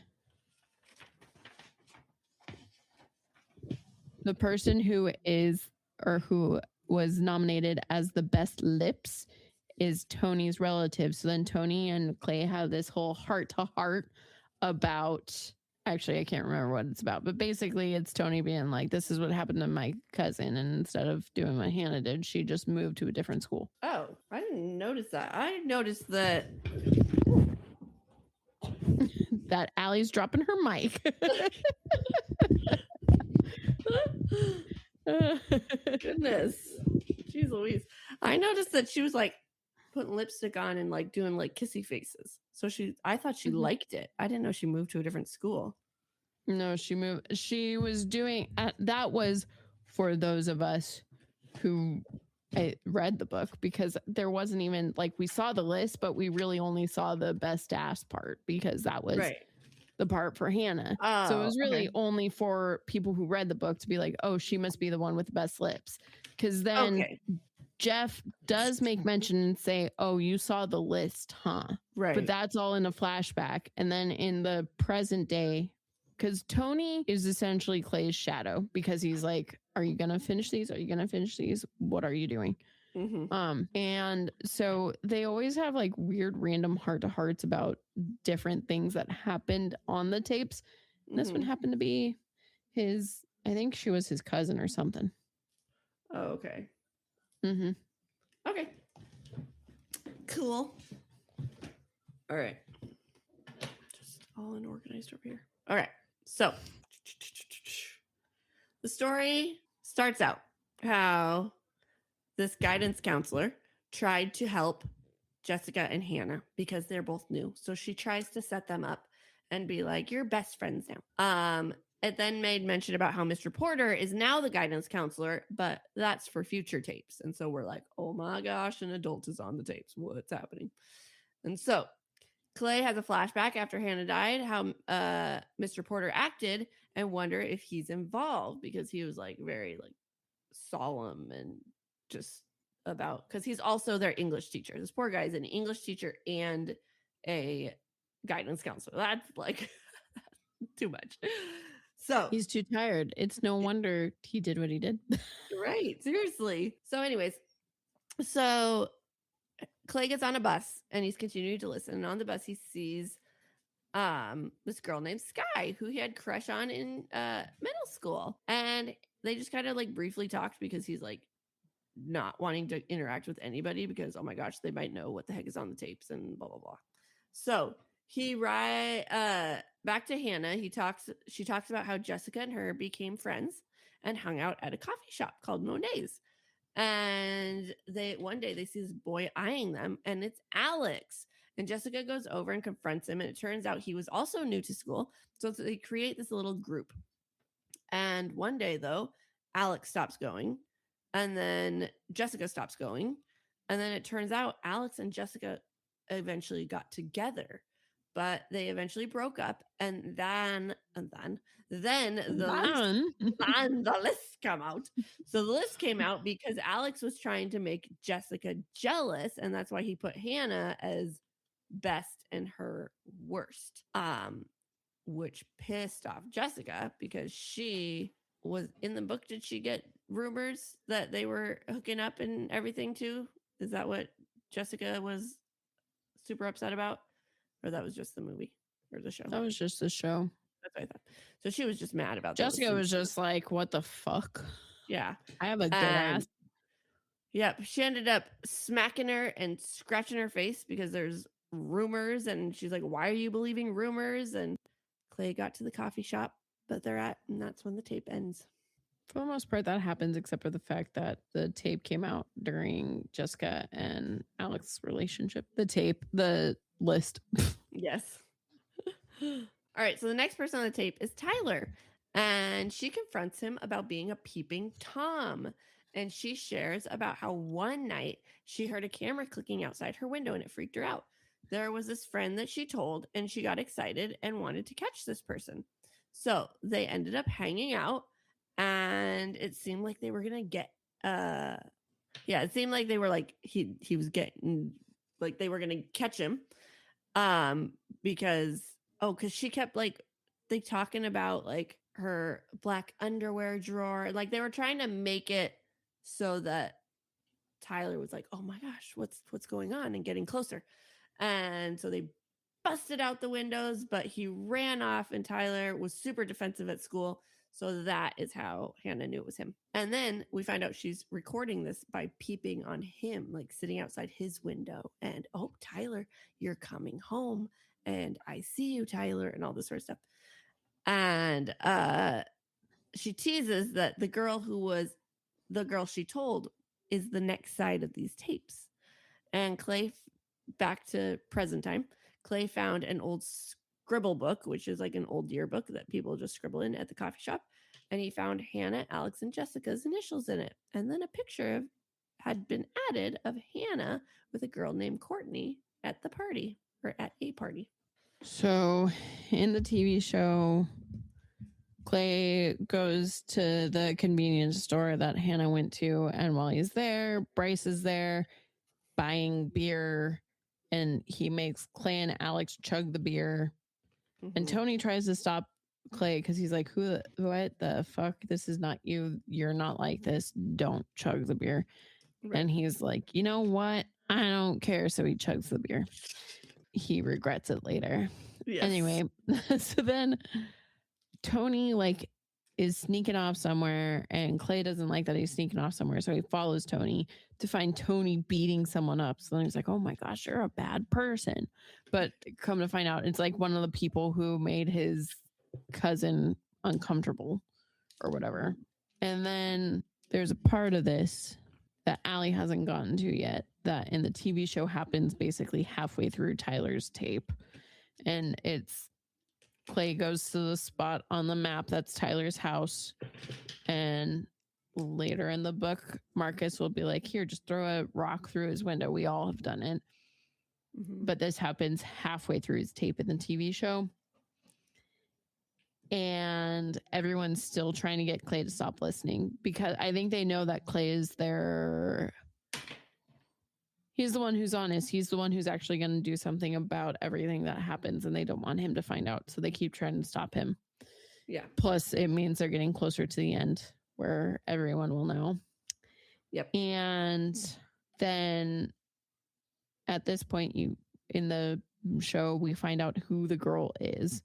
the person who was nominated as the best lips is Tony's relative. So then Tony and Clay have this whole heart-to-heart about, actually I can't remember what it's about, but basically it's Tony being like, this is what happened to my cousin, and instead of doing what Hannah did, she just moved to a different school. Oh, I didn't notice that. I noticed that that Allie's dropping her mic. Goodness. Jeez Louise. I noticed that she was like putting lipstick on and like doing like kissy faces. So I thought she liked it. I didn't know she moved to a different school. No, she moved. She was doing that was for those of us who read the book, because there wasn't even like, we saw the list, but we really only saw the best ass part because that was the part for Hannah. So it was really only for people who read the book to be like, oh, she must be the one with the best lips. Because then Jeff does make mention and say, oh, you saw the list, huh? Right. But that's all in a flashback. And then in the present day, because Tony is essentially Clay's shadow, because he's like, are you going to finish these? Are you going to finish these? What are you doing? And so they always have like weird random heart-to-hearts about different things that happened on the tapes. And this one happened to be I think she was his cousin or something. Oh, okay. Okay. Cool. All right. Just all unorganized over here. All right. So the story starts out how this guidance counselor tried to help Jessica and Hannah because they're both new. So she tries to set them up and be like, you're best friends now. It then made mention about how Mr. Porter is now the guidance counselor, but that's for future tapes. And so we're like, oh my gosh, an adult is on the tapes. What's happening? And so Clay has a flashback after Hannah died, how Mr. Porter acted, and wonder if he's involved, because he was like very like solemn and just about, because he's also their English teacher. This poor guy is an English teacher and a guidance counselor. That's like too much. So he's too tired. It's no wonder he did what he did. Right. Seriously. So anyways, so Clay gets on a bus and he's continuing to listen. And on the bus, he sees this girl named Sky, who he had crush on in middle school. And they just kind of like briefly talked, because he's like not wanting to interact with anybody because, oh my gosh, they might know what the heck is on the tapes and blah, blah, blah. So he back to Hannah. She talks about how Jessica and her became friends and hung out at a coffee shop called Monet's. And one day they see this boy eyeing them, and it's Alex. And Jessica goes over and confronts him, and it turns out he was also new to school. So they create this little group. And one day, though, Alex stops going, and then Jessica stops going. And then it turns out Alex and Jessica eventually got together, but they eventually broke up. And then the list came out. So the list came out because Alex was trying to make Jessica jealous, and that's why he put Hannah as best and her worst, which pissed off Jessica, because she was in the book. Did she get rumors that they were hooking up and everything too? Is that what Jessica was super upset about? Or that was just the movie or the show? That was just the show. That's what I thought. So she was just mad about Jessica was just like, what the fuck? Yeah. I have a good ass. Yep. She ended up smacking her and scratching her face because there's rumors, and she's like, why are you believing rumors? And Clay got to the coffee shop that they're at, and that's when the tape ends. For the most part, that happens, except for the fact that the tape came out during Jessica and Alex's relationship. The list. Yes. All right, so the next person on the tape is Tyler, and she confronts him about being a peeping Tom. And she shares about how one night she heard a camera clicking outside her window and it freaked her out. There was this friend that she told, and she got excited and wanted to catch this person. So they ended up hanging out, and it seemed like they were going to get, it seemed like they were like, he was getting, like they were going to catch him. Because she kept like, they talking about like her black underwear drawer. Like they were trying to make it so that Tyler was like, oh my gosh, what's going on, and getting closer. And so they busted out the windows, but he ran off, and Tyler was super defensive at school. So that is how Hannah knew it was him. And then we find out she's recording this by peeping on him, like sitting outside his window. And, oh, Tyler, you're coming home. And I see you, Tyler, and all this sort of stuff. And she teases that the girl who was the girl she told is the next side of these tapes. And Clay, back to present time, Clay found an old scribble book, which is like an old yearbook that people just scribble in at the coffee shop. And he found Hannah, Alex, and Jessica's initials in it. And then a picture had been added of Hannah with a girl named Courtney at the party, or at a party. So in the TV show, Clay goes to the convenience store that Hannah went to. And while he's there, Bryce is there buying beer. And he makes Clay and Alex chug the beer. Mm-hmm. And Tony tries to stop Clay because he's like, what the fuck? This is not you. You're not like this. Don't chug the beer. Right. And he's like, you know what? I don't care. So he chugs the beer. He regrets it later. Yes. Anyway, so then Tony like is sneaking off somewhere, and Clay doesn't like that he's sneaking off somewhere. So he follows Tony to find Tony beating someone up. So then he's like, oh my gosh, you're a bad person. But come to find out, it's like one of the people who made his cousin uncomfortable or whatever. And then there's a part of this that Allie hasn't gotten to yet that in the TV show happens basically halfway through Tyler's tape. And it's Clay goes to the spot on the map that's Tyler's house, and later in the book Marcus will be like, here, just throw a rock through his window. We all have done it. Mm-hmm. But this happens halfway through his tape in the TV show, and everyone's still trying to get Clay to stop listening because I think they know that Clay is he's the one who's honest. He's the one who's actually going to do something about everything that happens, and they don't want him to find out. So they keep trying to stop him. Yeah. Plus, it means they're getting closer to the end where everyone will know. Yep. And then at this point, in the show, we find out who the girl is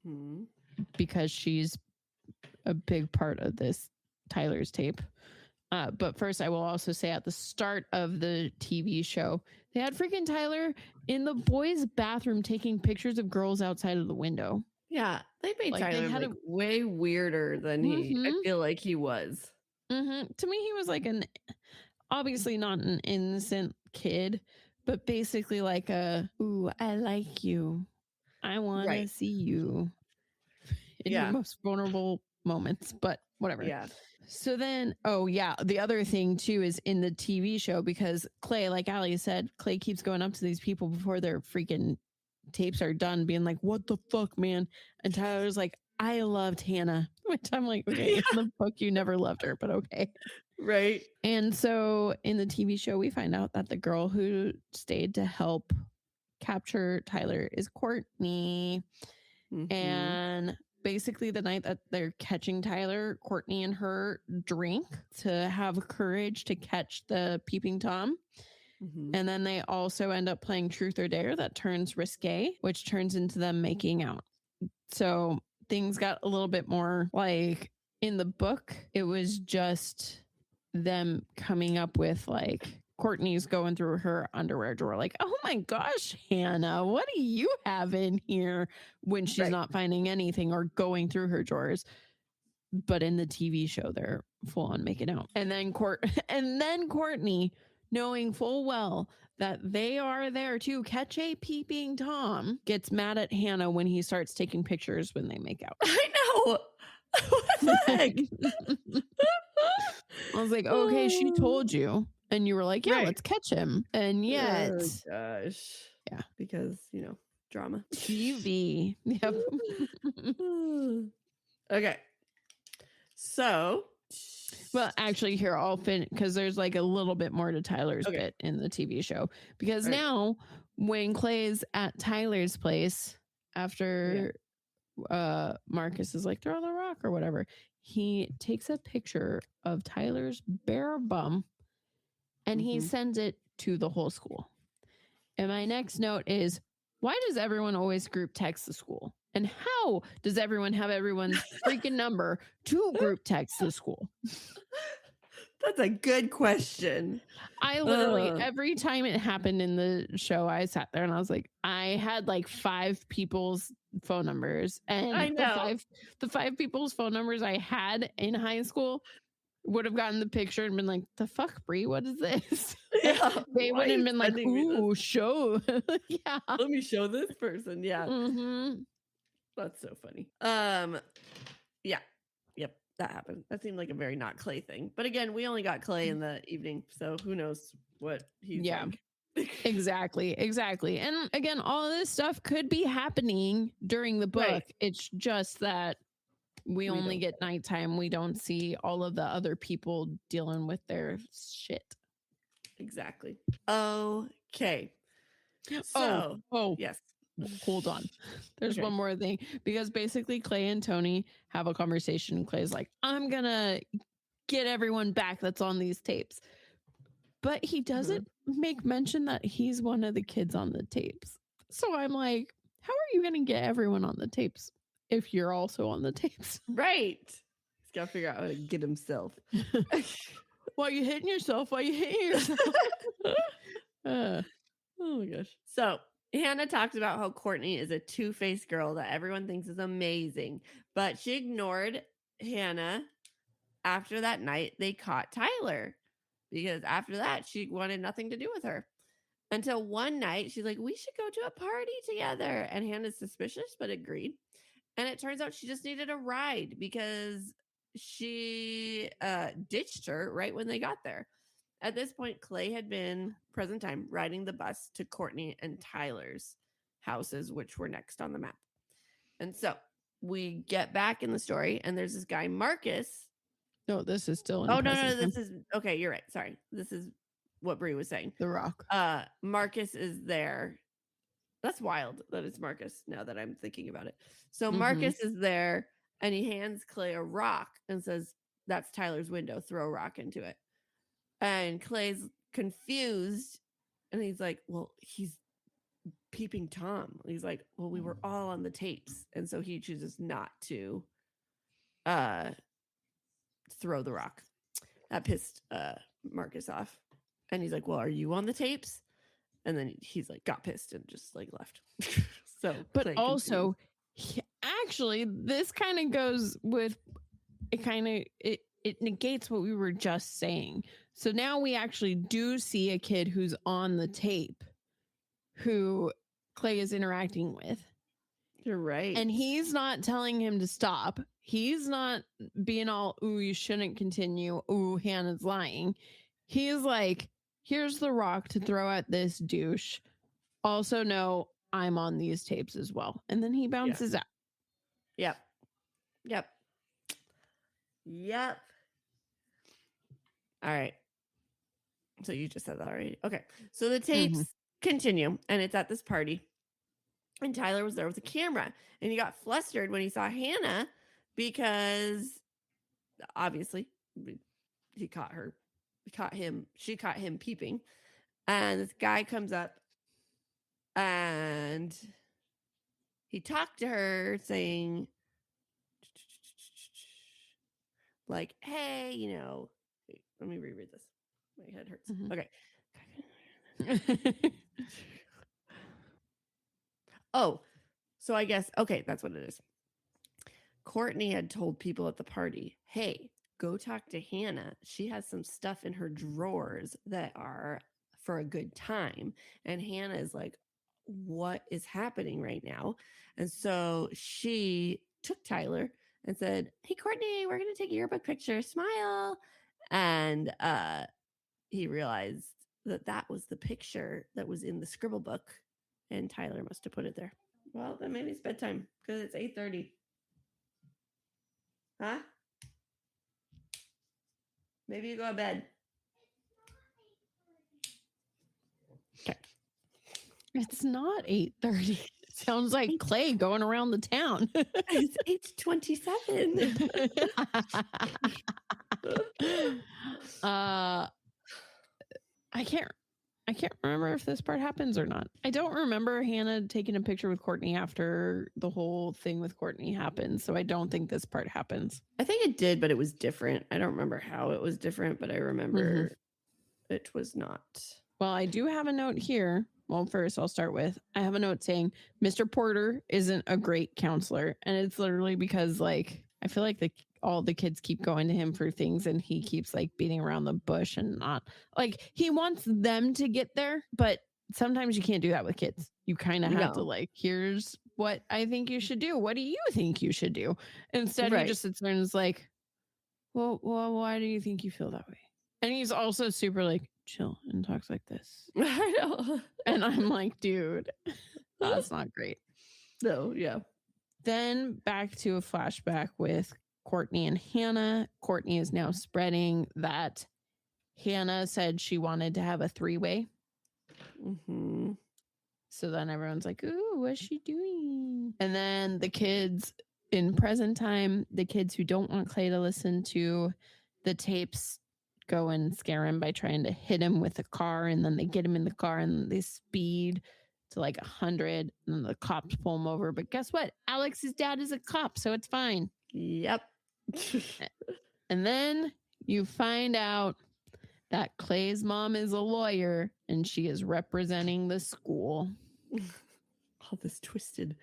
because she's a big part of this Tyler's tape. But first, I will also say at the start of the TV show, they had freaking Tyler in the boys' bathroom taking pictures of girls outside of the window. Yeah, they made Tyler way weirder than I feel like he was. Mm-hmm. To me, he was like obviously not an innocent kid, but basically like ooh, I like you. I want to see you in your most vulnerable moments, but whatever. Yeah. So then, the other thing too is in the TV show, because Clay, like Allie said, Clay keeps going up to these people before their freaking tapes are done being like, what the fuck, man? And Tyler's like, I loved Hannah, which I'm like, okay, in the book you never loved her, but okay. Right. And so in the TV show, we find out that the girl who stayed to help capture Tyler is Courtney. Mm-hmm. And basically the night that they're catching Tyler, Courtney and her drink to have courage to catch the peeping Tom. Mm-hmm. And then they also end up playing Truth or Dare that turns risque, which turns into them making out. So things got a little bit more like in the book, it was just them coming up with like Courtney's going through her underwear drawer, like, oh my gosh, Hannah, what do you have in here? When she's not finding anything or going through her drawers. But in the TV show, they're full on making out. And then Courtney, knowing full well that they are there to catch a peeping Tom, gets mad at Hannah when he starts taking pictures when they make out. I know. What the heck? I was like, okay, she told you. And you were like, yeah, let's catch him. And yet. Oh, gosh. Yeah. Because, drama. TV. Yep. Okay. So. Well, actually, here, I'll finish because there's like a little bit more to Tyler's bit in the TV show. Because now, when Clay's at Tyler's place after Marcus is like, throw the rock or whatever, he takes a picture of Tyler's bare bum and he sends it to the whole school. And my next note is, why does everyone always group text the school? And how does everyone have everyone's freaking number to group text the school? That's a good question. I literally, every time it happened in the show, I sat there and I was like, I had like 5 people's phone numbers. And I know. the 5 people's phone numbers I had in high school would have gotten the picture and been like, the fuck, Bri, what is this? Yeah, they would have been like, ooh, show. Yeah. Let me show this person. Yeah. Mm-hmm. That's so funny. Yeah. Yep. That happened. That seemed like a very not Clay thing. But again, we only got Clay in the evening. So who knows what he's like. Exactly. And again, all of this stuff could be happening during the book. Right. It's just that we only get nighttime. We don't see all of the other people dealing with their shit. Exactly. Okay. So, yes. Hold on. There's one more thing, because basically Clay and Tony have a conversation and Clay's like, I'm gonna get everyone back that's on these tapes. But he doesn't make mention that he's one of the kids on the tapes. So I'm like, how are you gonna get everyone on the tapes if you're also on the tapes? Right. He's got to figure out how to get himself. Why are you hitting yourself? Oh my gosh. So Hannah talks about how Courtney is a two-faced girl that everyone thinks is amazing, but she ignored Hannah after that night they caught Tyler, because after that she wanted nothing to do with her. Until one night she's like, we should go to a party together. And Hannah's suspicious, but agreed. And it turns out she just needed a ride because she ditched her right when they got there. At this point, Clay had been, present time, riding the bus to Courtney and Tyler's houses, which were next on the map. And so we get back in the story, and there's this guy, Marcus. No, this is still in no, this is, okay, you're right. Sorry. This is what Bri was saying. The Rock. Marcus is there. That's wild that it's Marcus now that I'm thinking about it. So Marcus is there, and he hands Clay a rock and says, that's Tyler's window. Throw a rock into it. And Clay's confused, and he's like, well, he's peeping Tom. He's like, well, we were all on the tapes. And so he chooses not to throw the rock. That pissed Marcus off. And he's like, well, are you on the tapes? And then he's like, got pissed and just like left. So, but Clay also, actually, this kind of goes with it negates what we were just saying. So now we actually do see a kid who's on the tape who Clay is interacting with. You're right. And he's not telling him to stop. He's not being all, ooh, you shouldn't continue. Ooh, Hannah's lying. He's like, here's the rock to throw at this douche. Also, no, I'm on these tapes as well. And then he bounces out. Yep. All right. So you just said that already. Okay. So the tapes continue, and it's at this party. And Tyler was there with a camera, and he got flustered when he saw Hannah because obviously she caught him peeping. And this guy comes up and he talked to her saying, like, hey, let me reread this. My head hurts. Okay. Oh, so I guess, okay, that's what it is. Courtney had told people at the party, hey, go talk to Hannah. She has some stuff in her drawers that are for a good time. And Hannah is like, what is happening right now? And so she took Tyler and said, hey, Courtney, we're going to take a yearbook picture. Smile. And he realized that that was the picture that was in the scribble book. And Tyler must have put it there. Well, then maybe it's bedtime because it's 8:30. Huh? Maybe you go to bed. Okay. It's not 8:30. It sounds like Clay going around the town. It's 8:27. I can't remember if this part happens or not. I don't remember Hannah taking a picture with Courtney after the whole thing with Courtney happened, so I don't think this part happens. I think it did, but it was different. I don't remember how it was different, but I remember it was not. Well, I do have a note here. Well, first I'll start with, I have a note saying Mr. Porter isn't a great counselor. And it's literally because like, I feel like all the kids keep going to him for things and he keeps like beating around the bush and not like, he wants them to get there, but sometimes you can't do that with kids. You kind of have to like, here's what I think you should do. What do you think you should do? Instead, he just sits there and is like, well, why do you think you feel that way? And he's also super like chill and talks like this. I know. And I'm like, dude, that's not great. No, yeah. Then back to a flashback with Courtney and Hannah. Courtney is now spreading that Hannah said she wanted to have a 3-way. Mm-hmm. So then everyone's like, ooh, what's she doing? And then the kids in present time, the kids who don't want Clay to listen to the tapes go and scare him by trying to hit him with a car, and then they get him in the car and they speed to like 100 and then the cops pull him over. But guess what? Alex's dad is a cop, so it's fine. Yep. And then you find out that Clay's mom is a lawyer and she is representing the school. All this twisted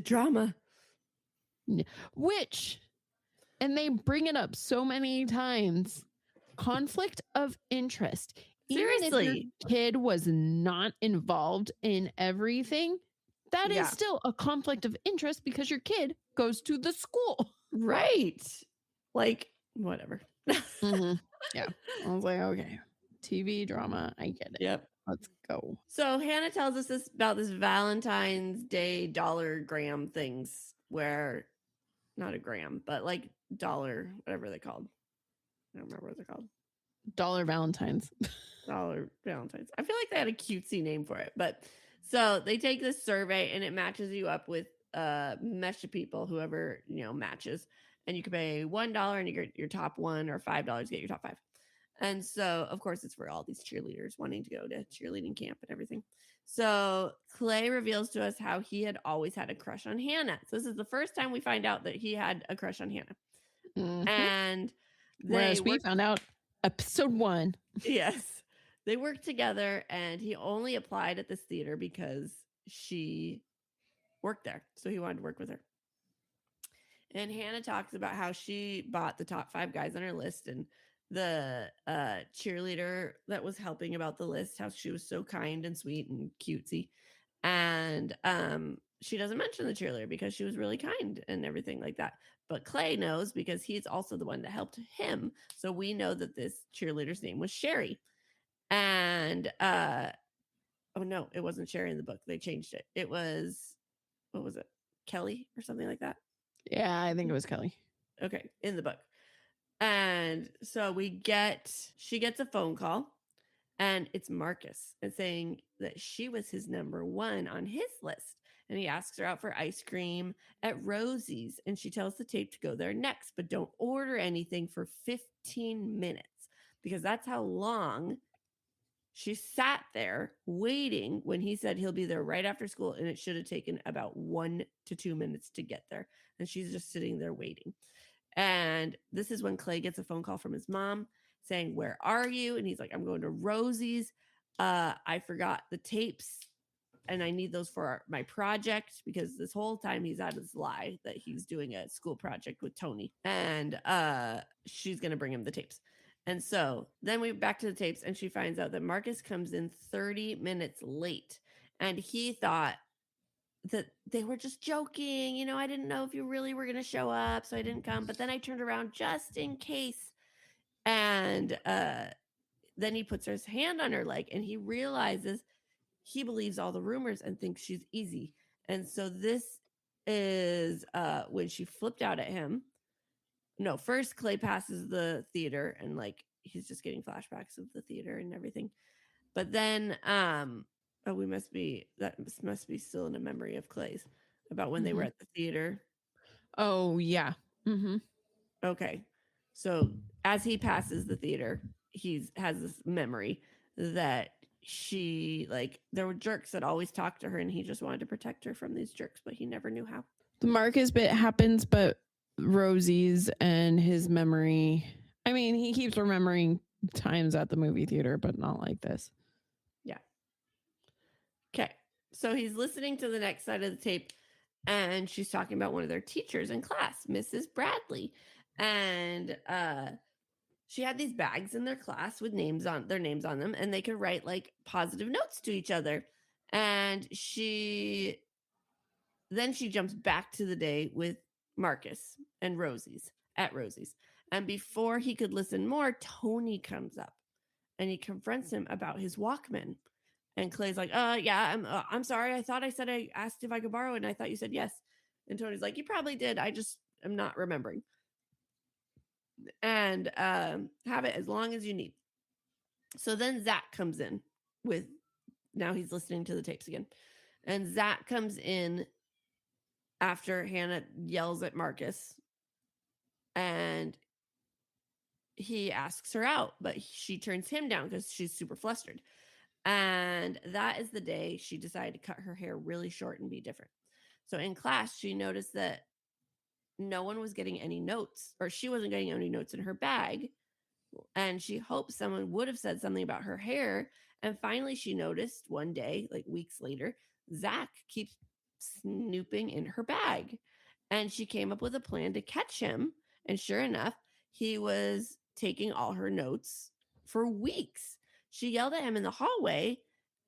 drama. Which, and they bring it up so many times, conflict of interest. Seriously. Even if your kid was not involved in everything, that is still a conflict of interest because your kid goes to the school. Right. Like, whatever. Yeah. I was like, okay, TV drama. I get it. Yep. Let's go. So Hannah tells us about this Valentine's Day $1 things where, not a gram, but like dollar, whatever they're called. I don't remember what they're called. Dollar Valentines. Dollar Valentines. I feel like they had a cutesy name for it. But so they take this survey and it matches you up with mesh of people, whoever, matches. And you can pay $1 and you get your top 1, or $5 to get your top 5. And so, of course, it's for all these cheerleaders wanting to go to cheerleading camp and everything. So Clay reveals to us how he had always had a crush on Hannah. So this is the first time we find out that he had a crush on Hannah. And whereas we found out episode 1. Yes. They worked together and he only applied at this theater because she worked there. So he wanted to work with her. And Hannah talks about how she bought the top 5 guys on her list, and the cheerleader that was helping about the list, how she was so kind and sweet and cutesy. And she doesn't mention the cheerleader because she was really kind and everything like that. But Clay knows because he's also the one that helped him. So we know that this cheerleader's name was Sherry. And oh no, it wasn't Sherry in the book. They changed it. It was, what was it? Kelly or something like that. Yeah, I think it was Kelly. Okay, in the book. And so she gets a phone call, and it's Marcus, and saying that she was his number 1 on his list. And he asks her out for ice cream at Rosie's, and she tells the tape to go there next, but don't order anything for 15 minutes because that's how long she sat there waiting when he said he'll be there right after school, and it should have taken about 1 to 2 minutes to get there. And she's just sitting there waiting. And this is when Clay gets a phone call from his mom saying, where are you? And he's like, I'm going to Rosie's. I forgot the tapes and I need those for my project, because this whole time he's had this lie that he's doing a school project with Tony, and she's going to bring him the tapes. And so then we back to the tapes, and she finds out that Marcus comes in 30 minutes late, and he thought that they were just joking. You know, I didn't know if you really were going to show up, so I didn't come. But then I turned around just in case. And then he puts his hand on her leg, and he realizes he believes all the rumors and thinks she's easy. And so this is when she flipped out at him. No, first Clay passes the theater, and like he's just getting flashbacks of the theater and everything. But then that must be still in a memory of Clay's about when they were at the theater. Oh yeah. Mm-hmm. Okay. So as he passes the theater, has this memory that there were jerks that always talked to her, and he just wanted to protect her from these jerks, but he never knew how. The Marcus bit happens, but Rosie's and his memory. I mean, he keeps remembering times at the movie theater, but not like this. Yeah. Okay. So he's listening to the next side of the tape, and she's talking about one of their teachers in class, Mrs. Bradley. And she had these bags in their class with their names on them, and they could write like positive notes to each other. And then she jumps back to the day with Marcus and Rosie's. And before he could listen more, Tony comes up and he confronts him about his Walkman. And Clay's like, yeah, I'm sorry. I thought I asked if I could borrow it, and I thought you said yes. And Tony's like, you probably did. I just am not remembering. And have it as long as you need. So then Zach comes in now he's listening to the tapes again. And Zach comes in after Hannah yells at Marcus, and he asks her out, but she turns him down because she's super flustered. And that is the day she decided to cut her hair really short and be different. So in class, she noticed that no one was getting any notes, or she wasn't getting any notes in her bag. And she hoped someone would have said something about her hair. And finally, she noticed one day, like weeks later, Zach keeps snooping in her bag. And she came up with a plan to catch him. And sure enough, he was taking all her notes for weeks. She yelled at him in the hallway,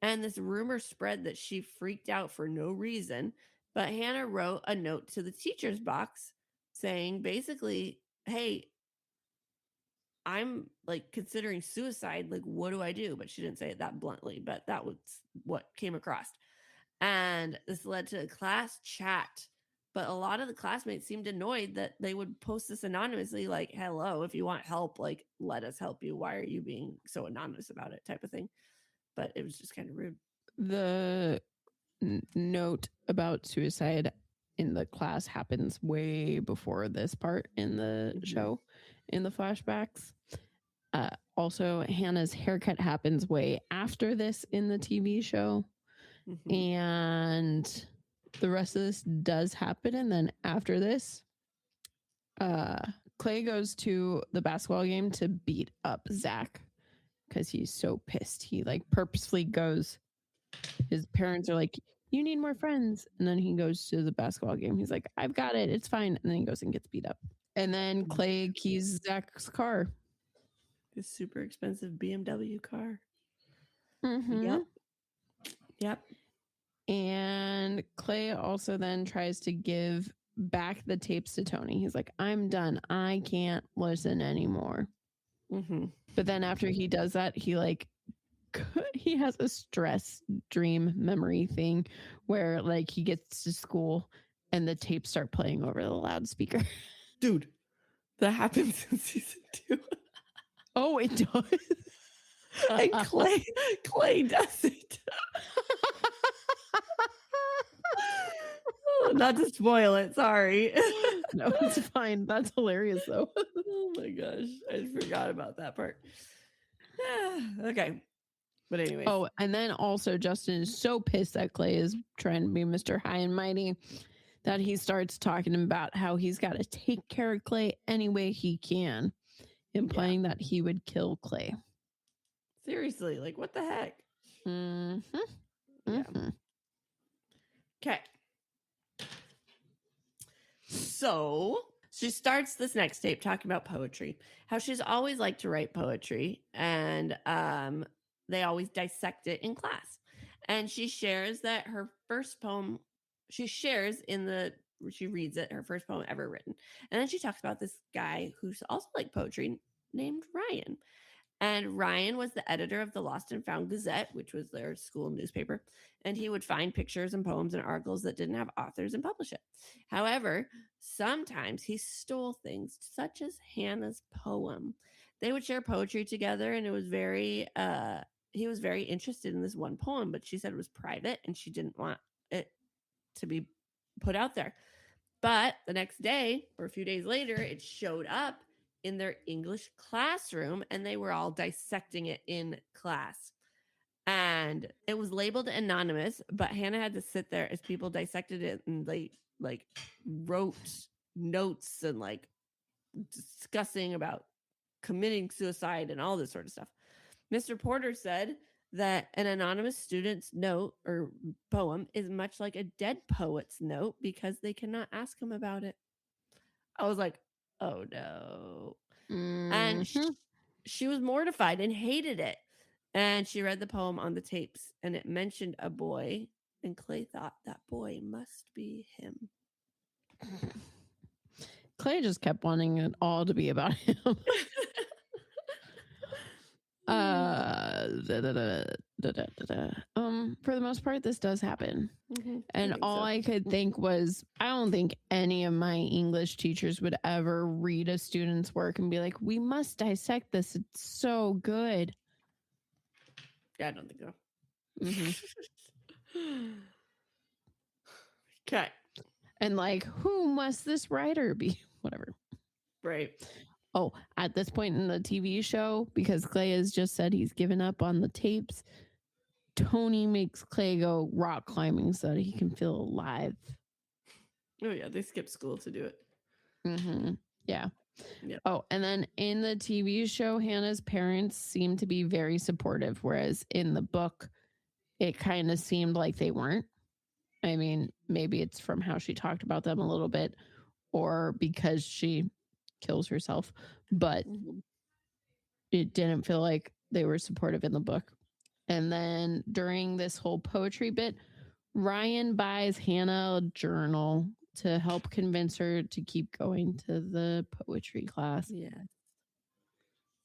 and this rumor spread that she freaked out for no reason. But Hannah wrote a note to the teacher's box saying basically, hey, I'm like considering suicide. Like, what do I do? But she didn't say it that bluntly, but that was what came across. And this led to a class chat. But a lot of the classmates seemed annoyed that they would post this anonymously, like, hello, if you want help, like, let us help you. Why are you being so anonymous about it, type of thing. But it was just kind of rude. The note about suicide in the class happens way before this part in the show, in the flashbacks. Also, Hannah's haircut happens way after this in the TV show. And the rest of this does happen. And then after this, Clay goes to the basketball game to beat up Zach because he's so pissed. He like purposely goes. His parents are like, you need more friends. And then he goes to the basketball game. He's like, I've got it. It's fine. And then he goes and gets beat up. And then Clay keys Zach's car. This super expensive BMW car. Yep. And Clay also then tries to give back the tapes to Tony. He's like, I'm done. I can't listen anymore. But then after he does that, he has a stress dream memory thing where like he gets to school and the tapes start playing over the loudspeaker. Dude, that happens in season 2. Oh, it does. And Clay does it. Not to spoil it, sorry. No, it's fine. That's hilarious though. Oh my gosh, I forgot about that part. Okay. But anyway. Oh, and then also Justin is so pissed that Clay is trying to be Mr. High and Mighty that he starts talking about how he's got to take care of Clay any way he can, implying that he would kill Clay. Seriously, like what the heck? Mm-hmm. Yeah. Mm-hmm. Okay. So she starts this next tape talking about poetry, how she's always liked to write poetry, and they always dissect it in class. And she shares that her first poem, she reads it, her first poem ever written. And then she talks about this guy who's also like poetry named Ryan. And Ryan was the editor of the Lost and Found Gazette, which was their school newspaper. And he would find pictures and poems and articles that didn't have authors and publish it. However, sometimes he stole things, such as Hannah's poem. They would share poetry together, and it was he was very interested in this one poem, but she said it was private and she didn't want it to be put out there. But the next day, or a few days later, it showed up in their English classroom, and they were all dissecting it in class. And it was labeled anonymous, but Hannah had to sit there as people dissected it, and they like wrote notes and like discussing about committing suicide and all this sort of stuff. Mr. Porter said that an anonymous student's note or poem is much like a dead poet's note because they cannot ask him about it. I was like, oh no. And she was mortified and hated it. And she read the poem on the tapes, and it mentioned a boy, and Clay thought that boy must be him. Clay just kept wanting it all to be about him. For the most part, this does happen. Mm-hmm. And all I could think was, I don't think any of my English teachers would ever read a student's work and be like, we must dissect this. It's so good. Yeah, I don't think so. Mm-hmm. Okay. And like, who must this writer be? Whatever. Right. Oh, at this point in the TV show, because Clay has just said he's given up on the tapes, Tony makes Clay go rock climbing so that he can feel alive. Oh, yeah. They skip school to do it. Mm-hmm. Yeah. Yep. Oh, and then in the TV show, Hannah's parents seem to be very supportive, whereas in the book, it kind of seemed like they weren't. I mean, maybe it's from how she talked about them a little bit, or because she kills herself, but it didn't feel like they were supportive in the book. And then during this whole poetry bit, Ryan buys Hannah a journal to help convince her to keep going to the poetry class. Yes.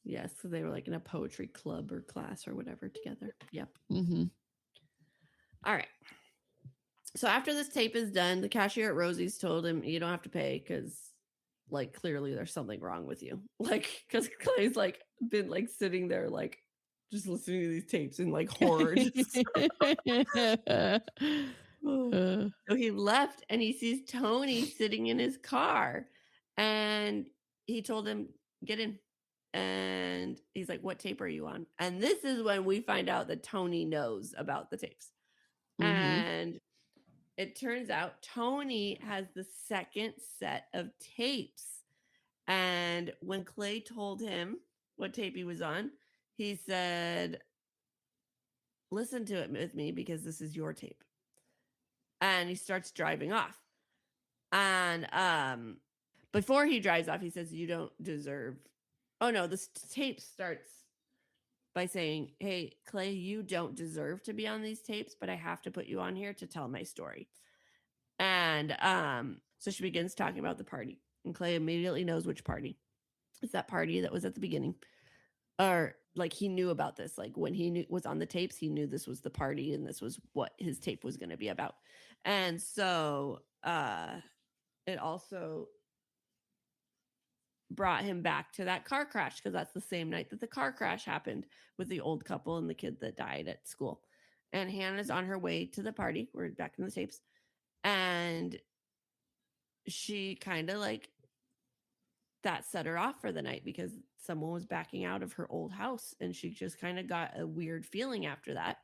Yes. So they were like in a poetry club or class or whatever together. Yep. Mm-hmm. All right. So after this tape is done, the cashier at Rosie's told him, you don't have to pay because like clearly there's something wrong with you. Like, because Clay's like been like sitting there like just listening to these tapes in like horror. So he left and he sees Tony sitting in his car, and he told him, get in. And he's like, what tape are you on? And this is when we find out that Tony knows about the tapes. Mm-hmm. And it turns out Tony has the second set of tapes. And when Clay told him what tape he was on, he said, listen to it with me because this is your tape. And he starts driving off. And before he drives off, he says, you don't deserve. Oh, no, this tape starts by saying, hey, Clay, you don't deserve to be on these tapes, but I have to put you on here to tell my story. And so she begins talking about the party. And Clay immediately knows which party. It's that party that was at the beginning. Or like he knew about this. Like when he was on the tapes, he knew this was the party and this was what his tape was going to be about. And so it also brought him back to that car crash because that's the same night that the car crash happened with the old couple and the kid that died at school. And Hannah's on her way to the party. We're back in the tapes. And she kind of like that set her off for the night because someone was backing out of her old house, and she just kind of got a weird feeling after that,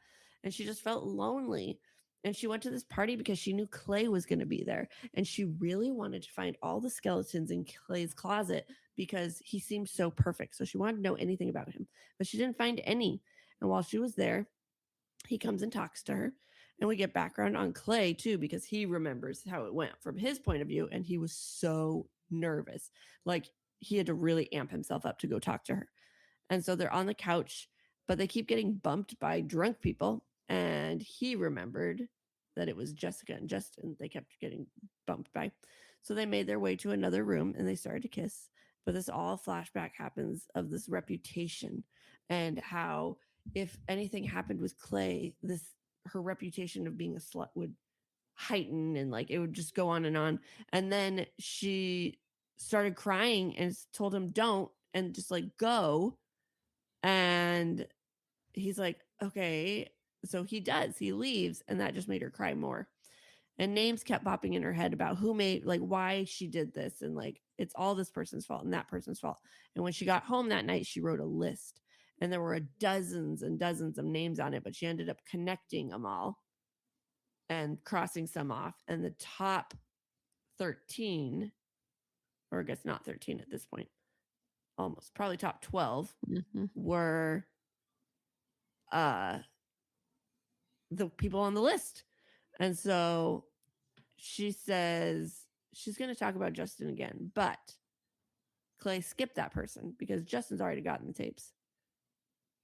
and she just felt lonely. And she went to this party because she knew Clay was going to be there, and she really wanted to find all the skeletons in Clay's closet because he seemed so perfect. So she wanted to know anything about him, but she didn't find any. And while she was there, He comes and talks to her, and we get background on Clay too, because he remembers how it went from his point of view, and he was so nervous. Like, he had to really amp himself up to go talk to her. And so they're on the couch, but they keep getting bumped by drunk people. And he remembered that it was Jessica and Justin they kept getting bumped by. So they made their way to another room and they started to kiss. But this all flashback happens of this reputation and how if anything happened with Clay, her reputation of being a slut would heighten, and like it would just go on. And then she started crying and told him don't, and just like go. And he's like, okay. So he does. He leaves, and that just made her cry more. And names kept popping in her head about who made, like, why she did this. And like, it's all this person's fault and that person's fault. And when she got home that night, she wrote a list, and there were dozens and dozens of names on it, but she ended up connecting them all and crossing some off. And the top 13, or I guess not 13 at this point, almost probably top 12 were the people on the list. And so she says she's going to talk about Justin again, but Clay skipped that person because Justin's already gotten the tapes,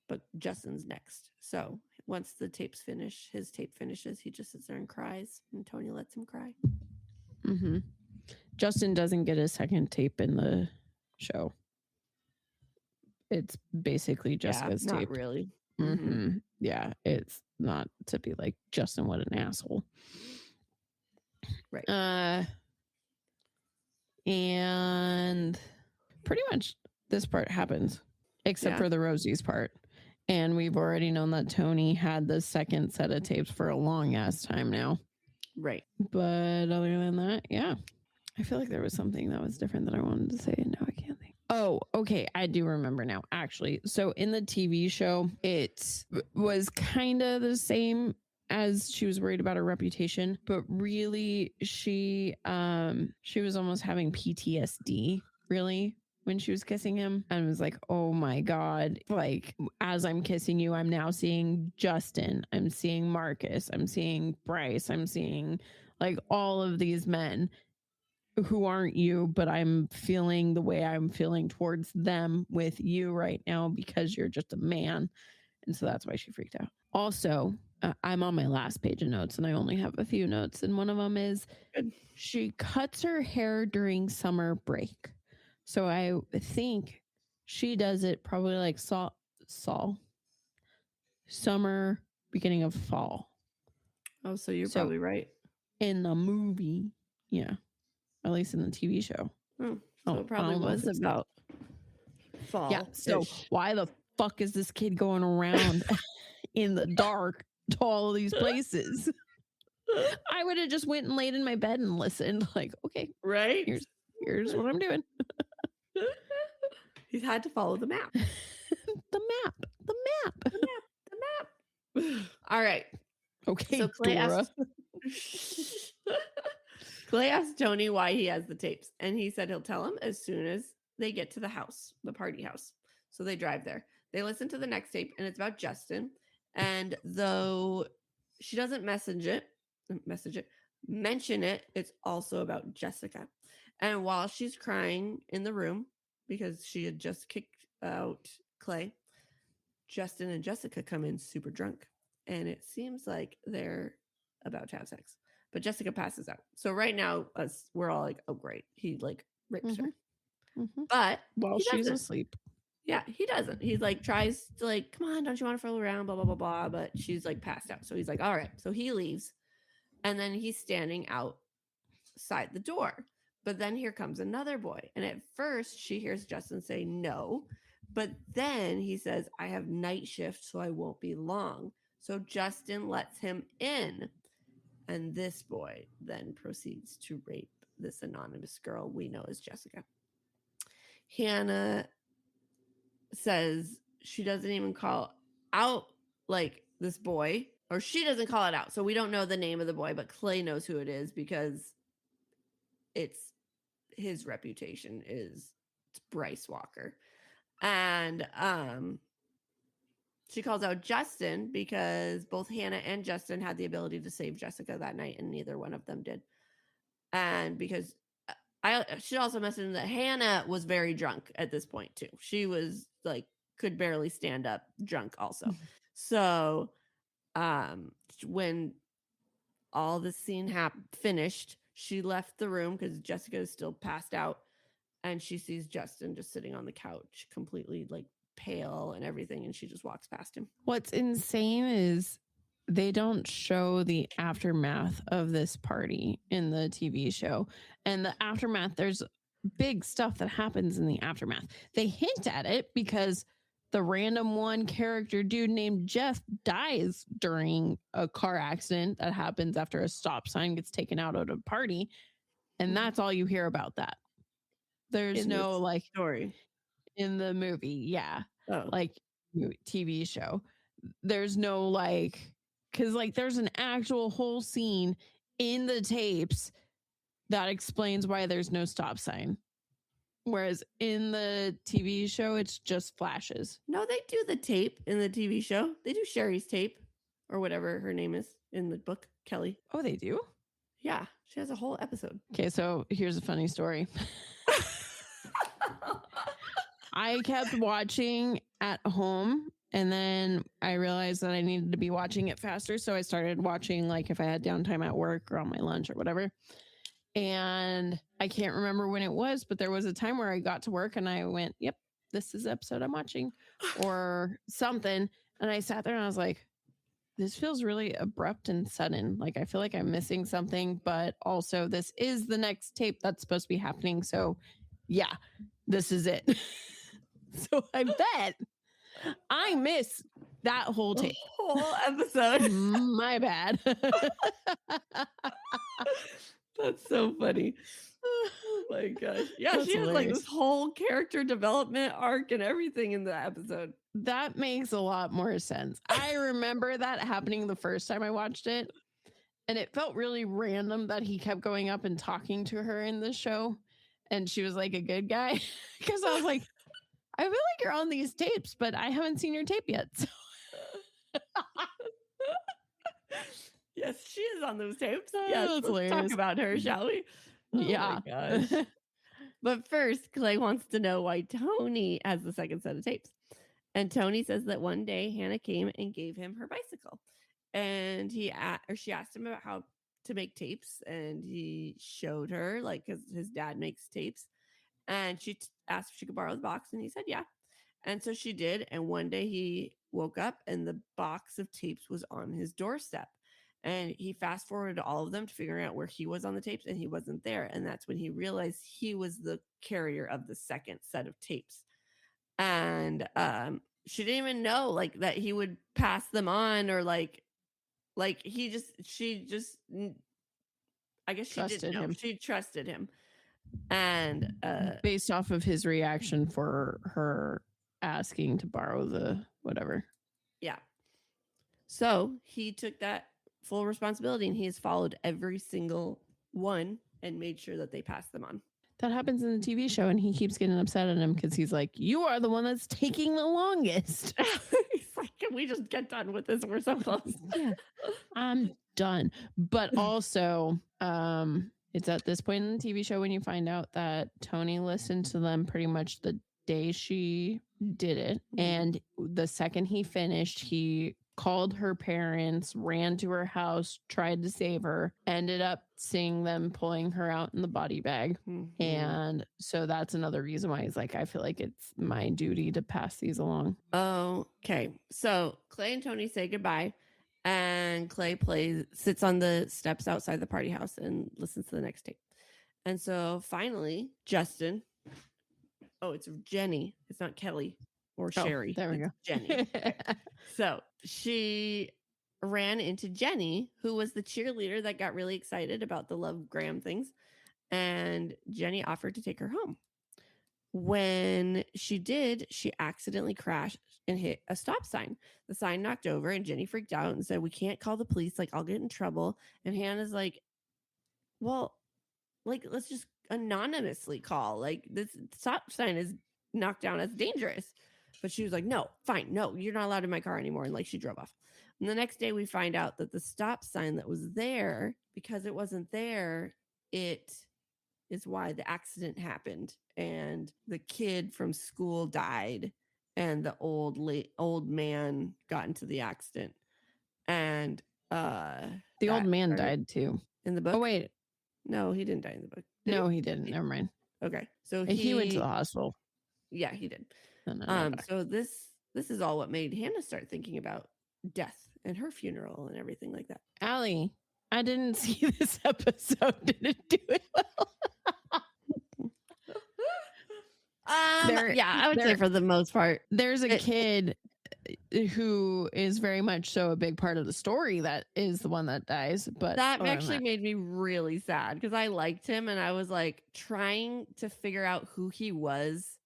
but Justin's next. So once the tapes finish, his tape finishes, he just sits there and cries, and Tony lets him cry. Justin doesn't get a second tape in the show. It's basically Jessica's tape. Not really. Yeah, it's not to be like, Justin, what an asshole. Right. And pretty much this part happens, except for the Rosie's part. And we've already known that Tony had the second set of tapes for a long ass time now. Right. But other than that, yeah. I feel like there was something that was different that I wanted to say, and now I can't think. Oh, okay. I do remember now, actually. So in the TV show, it was kind of the same as she was worried about her reputation, but really she was almost having PTSD, really, when she was kissing him, and was like, oh my God, like, as I'm kissing you, I'm now seeing Justin, I'm seeing Marcus, I'm seeing Bryce, I'm seeing like all of these men who aren't you, but I'm feeling the way I'm feeling towards them with you right now because you're just a man. And so that's why she freaked out. Also, I'm on my last page of notes and I only have a few notes. And one of them is she cuts her hair during summer break. So I think she does it probably like summer, beginning of fall. Oh, so you're probably right. In the movie, yeah. At least in the TV show. So it probably was about fall. Yeah. So why the fuck is this kid going around in the dark to all of these places? I would have just went and laid in my bed and listened. Like, okay, right. Here's what I'm doing. He's had to follow the map. The map. All right. Okay. So Clay asked Tony why he has the tapes, and he said he'll tell him as soon as they get to the house, the party house. So they drive there. They listen to the next tape, and it's about Justin. And though she doesn't mention it, it's also about Jessica. And while she's crying in the room because she had just kicked out Clay, Justin and Jessica come in super drunk, and it seems like they're about to have sex. But Jessica passes out. So right now, we're all like, oh, great. He like rapes her. But while she's asleep. Yeah, he doesn't. He's like, tries to like, come on, don't you want to fool around, blah, blah, blah, blah. But she's like passed out. So he's like, all right. So he leaves. And then he's standing outside the door. But then here comes another boy. And at first she hears Justin say no. But then he says, I have night shift, so I won't be long. So Justin lets him in. And this boy then proceeds to rape this anonymous girl we know as Jessica. Hannah says she doesn't even call out like this boy, or she doesn't call it out. So we don't know the name of the boy, but Clay knows who it is because it's his reputation is Bryce Walker. And she calls out Justin because both Hannah and Justin had the ability to save Jessica that night, and neither one of them did. And because I should also mention that Hannah was very drunk at this point too. She was like could barely stand up, drunk also. So when all the scene finished, she left the room because Jessica is still passed out, and she sees Justin just sitting on the couch, completely like pale and everything, and she just walks past him. What's insane is they don't show the aftermath of this party in the TV show. And the aftermath, there's big stuff that happens in the aftermath. They hint at it because the random one character dude named Jeff dies during a car accident that happens after a stop sign gets taken out at a party. And that's all you hear about that. There's no like story in the movie. Yeah. Oh. Like TV show. There's no like, because like there's an actual whole scene in the tapes that explains why there's no stop sign. Whereas in the TV show, it's just flashes. No, they do the tape in the TV show. They do Sherry's tape or whatever her name is in the book, Kelly. Oh, they do? Yeah, she has a whole episode. Okay, so here's a funny story. I kept watching at home, and then I realized that I needed to be watching it faster. So I started watching like if I had downtime at work or on my lunch or whatever. And I can't remember when it was, but there was a time where I got to work and I went, yep, this is the episode I'm watching or something. And I sat there and I was like, this feels really abrupt and sudden. Like, I feel like I'm missing something, but also this is the next tape that's supposed to be happening. So yeah, this is it. So I bet I miss that whole tape. Whole episode. My bad. That's so funny. Oh my gosh. Yeah, That's she has like hilarious. this whole character development arc and everything in the episode. That makes a lot more sense. I remember that happening the first time I watched it, and it felt really random that he kept going up and talking to her in the show, and she was like a good guy. Because I was like, I feel like you're on these tapes, but I haven't seen your tape yet. So. Yes, she is on those tapes. Oh, Yes, that's let's hilarious. talk about her, shall we? Oh Yeah. my gosh. But first, Clay wants to know why Tony has the second set of tapes. And Tony says that one day Hannah came and gave him her bicycle. And she asked him about how to make tapes. And he showed her, like, because his dad makes tapes. And she asked if she could borrow the box. And he said, yeah. And so she did. And one day he woke up and the box of tapes was on his doorstep. And he fast forwarded all of them to figure out where he was on the tapes, and he wasn't there. And that's when he realized he was the carrier of the second set of tapes. And she didn't even know like that he would pass them on, or like she just I guess she Trusted didn't know. him. She trusted him. And based off of his reaction for her asking to borrow the whatever. Yeah. So he took that full responsibility, and he has followed every single one and made sure that they pass them on. That happens in the TV show, and he keeps getting upset at him because he's like, you are the one that's taking the longest. He's like, can we just get done with this? We're so close. Yeah, I'm done. But also, it's at this point in the TV show when you find out that Tony listened to them pretty much the day she did it. And the second he finished, he called her parents, ran to her house, tried to save her, ended up seeing them pulling her out in the body bag. Mm-hmm. And so that's another reason why he's like, I feel like it's my duty to pass these along. Okay. So Clay and Tony say goodbye, and Clay sits on the steps outside the party house and listens to the next tape. And so finally, Justin, it's Jenny. It's not Kelly or Sherry. There we go. Jenny. Okay. So she ran into Jenny, who was the cheerleader that got really excited about the Love Graham things. And Jenny offered to take her home. When she did, she accidentally crashed and hit a stop sign. The sign knocked over, and Jenny freaked out and said, we can't call the police. Like, I'll get in trouble. And Hannah's like, well, like, let's just anonymously call. Like, this stop sign is knocked down. It's dangerous. But she was like, no, fine. No, you're not allowed in my car anymore. And like she drove off. And the next day we find out that the stop sign that was there, because it wasn't there, it is why the accident happened. And the kid from school died. And the old man got into the accident. And the old man died too. In the book? Oh, wait. No, he didn't die in the book. No, he didn't. Never mind. Okay. So he went to the hospital. Yeah, he did. No. So this is all what made Hannah start thinking about death and her funeral and everything like that. Allie, I didn't see this episode. Did it do it well? I would say for the most part. There's a kid who is very much so a big part of the story that is the one that dies. But that actually made me really sad because I liked him and I was like trying to figure out who he was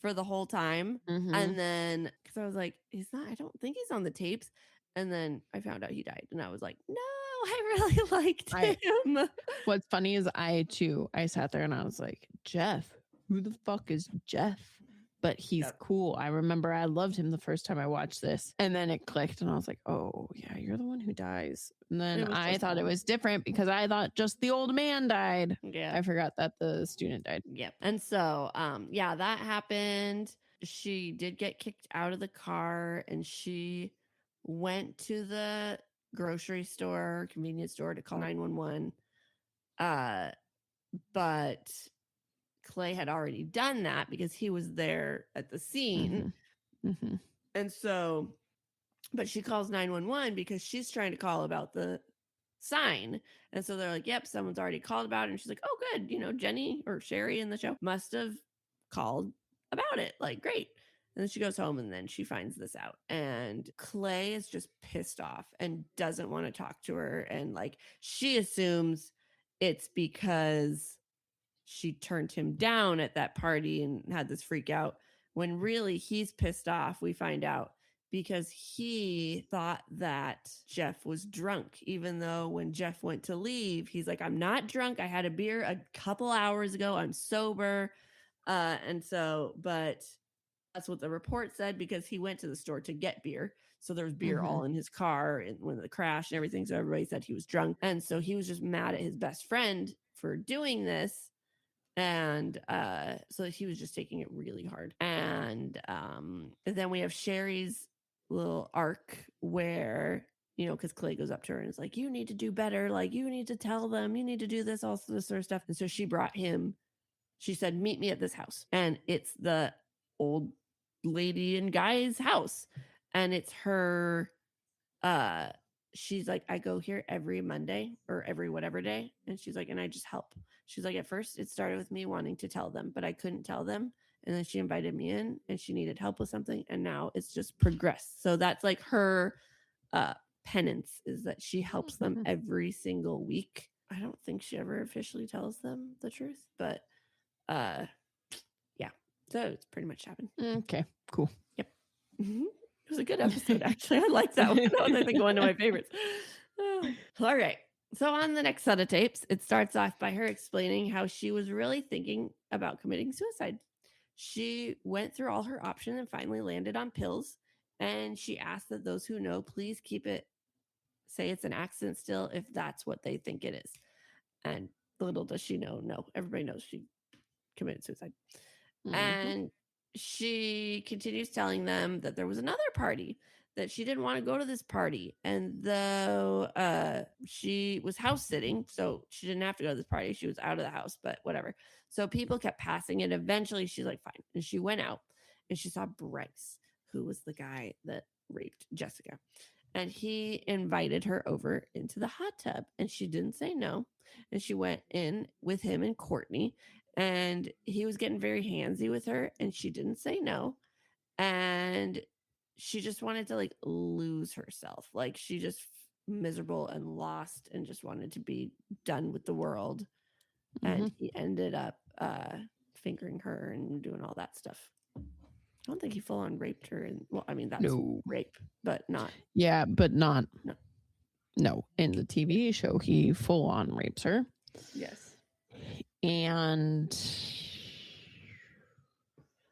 for the whole time. Mm-hmm. And then because I was like, I don't think he's on the tapes. And then I found out he died and I was like, no, I really liked him. What's funny is I sat there and I was like, Jeff, who the fuck is Jeff? But he's cool. I remember I loved him the first time I watched this. And then it clicked and I was like, oh, yeah, you're the one who dies. And then I thought it was different because I thought just the old man died. Yeah. I forgot that the student died. Yep. And so, that happened. She did get kicked out of the car and she went to the grocery store, convenience store to call 911. But Clay had already done that because he was there at the scene. Mm-hmm. And so, but she calls 911 because she's trying to call about the sign. And so they're like, yep, someone's already called about it. And she's like, oh, good. Jenny or Sherry in the show must have called about it. Like, great. And then she goes home and then she finds this out. And Clay is just pissed off and doesn't want to talk to her. And like, she assumes it's because she turned him down at that party and had this freak out when really he's pissed off. We find out because he thought that Jeff was drunk, even though when Jeff went to leave, he's like, I'm not drunk. I had a beer a couple hours ago. I'm sober. And so, but that's what the report said because he went to the store to get beer. So there was beer all in his car and when the crash and everything. So everybody said he was drunk. And so he was just mad at his best friend for doing this. And so he was just taking it really hard. And then we have Sherry's little arc where, because Clay goes up to her and is like, you need to do better. Like, you need to tell them, you need to do this, all this sort of stuff. And so she brought him, she said, meet me at this house. And it's the old lady and guy's house. And it's her, she's like, I go here every Monday or every whatever day. And she's like, and I just help. She's like, at first it started with me wanting to tell them, but I couldn't tell them. And then she invited me in and she needed help with something. And now it's just progressed. So that's like her penance is that she helps them every single week. I don't think she ever officially tells them the truth, but yeah. So it's pretty much happened. Okay, cool. Yep. Mm-hmm. It was a good episode, actually. I like that one. That was, I think, one of my favorites. All right. So on the next set of tapes, it starts off by her explaining how she was really thinking about committing suicide. She went through all her options and finally landed on pills. And she asked that those who know, please say it's an accident still if that's what they think it is. And little does she know, no, everybody knows she committed suicide. And she continues telling them that there was another party, that she didn't want to go to this party. And though she was house sitting, so she didn't have to go to this party. She was out of the house, but whatever. So people kept passing it. Eventually she's like, fine. And she went out and she saw Bryce, who was the guy that raped Jessica. And he invited her over into the hot tub and she didn't say no. And she went in with him and Courtney. And he was getting very handsy with her and she didn't say no. And she just wanted to like lose herself. Like she just miserable and lost and just wanted to be done with the world. And he ended up fingering her and doing all that stuff. I don't think he full on raped her. And well, I mean, that's rape, but not. Yeah, but not. No. In the TV show, he full on rapes her. Yes. And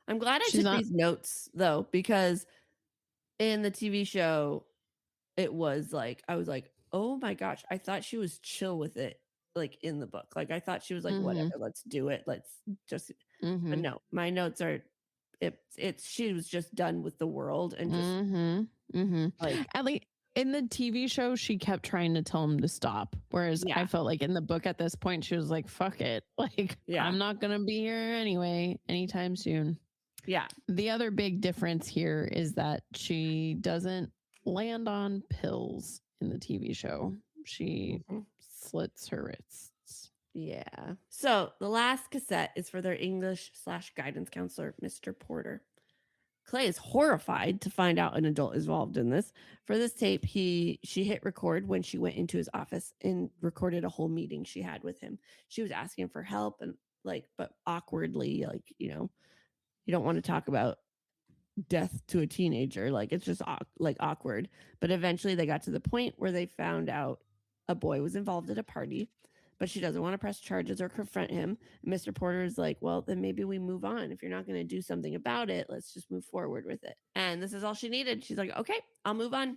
I'm glad I She's took not- these notes though, because in the TV show, it was like, I was like, oh my gosh, I thought she was chill with it, like in the book. Like I thought she was like, whatever, let's do it. Let's just, but no, my notes are, it's she was just done with the world and just like, At least in the TV show, she kept trying to tell him to stop. Whereas I felt like in the book at this point, she was like, fuck it. Like, I'm not going to be here anyway, anytime soon. Yeah. The other big difference here is that she doesn't land on pills in the TV show. She slits her wrists. Yeah. So the last cassette is for their English/guidance counselor, Mr. Porter. Clay is horrified to find out an adult is involved in this. For this tape, she hit record when she went into his office and recorded a whole meeting she had with him. She was asking for help and like, but awkwardly, like, you know, you don't want to talk about death to a teenager. Like it's just like awkward. But eventually they got to the point where they found out a boy was involved at a party, but she doesn't want to press charges or confront him. And Mr. Porter is like, well, then maybe we move on. If you're not going to do something about it, let's just move forward with it. And this is all she needed. She's like, okay, I'll move on.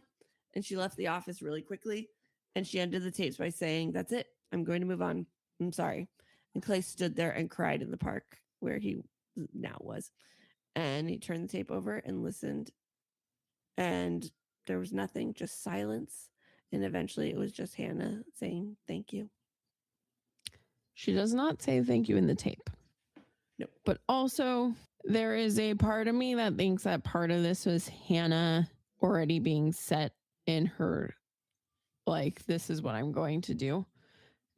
And she left the office really quickly. And she ended the tapes by saying, that's it. I'm going to move on. I'm sorry. And Clay stood there and cried in the park where he now was. And he turned the tape over and listened. And there was nothing, just silence. And eventually it was just Hannah saying, thank you. She does not say thank you in the tape. Nope. But also, there is a part of me that thinks that part of this was Hannah already being set in her, like, this is what I'm going to do.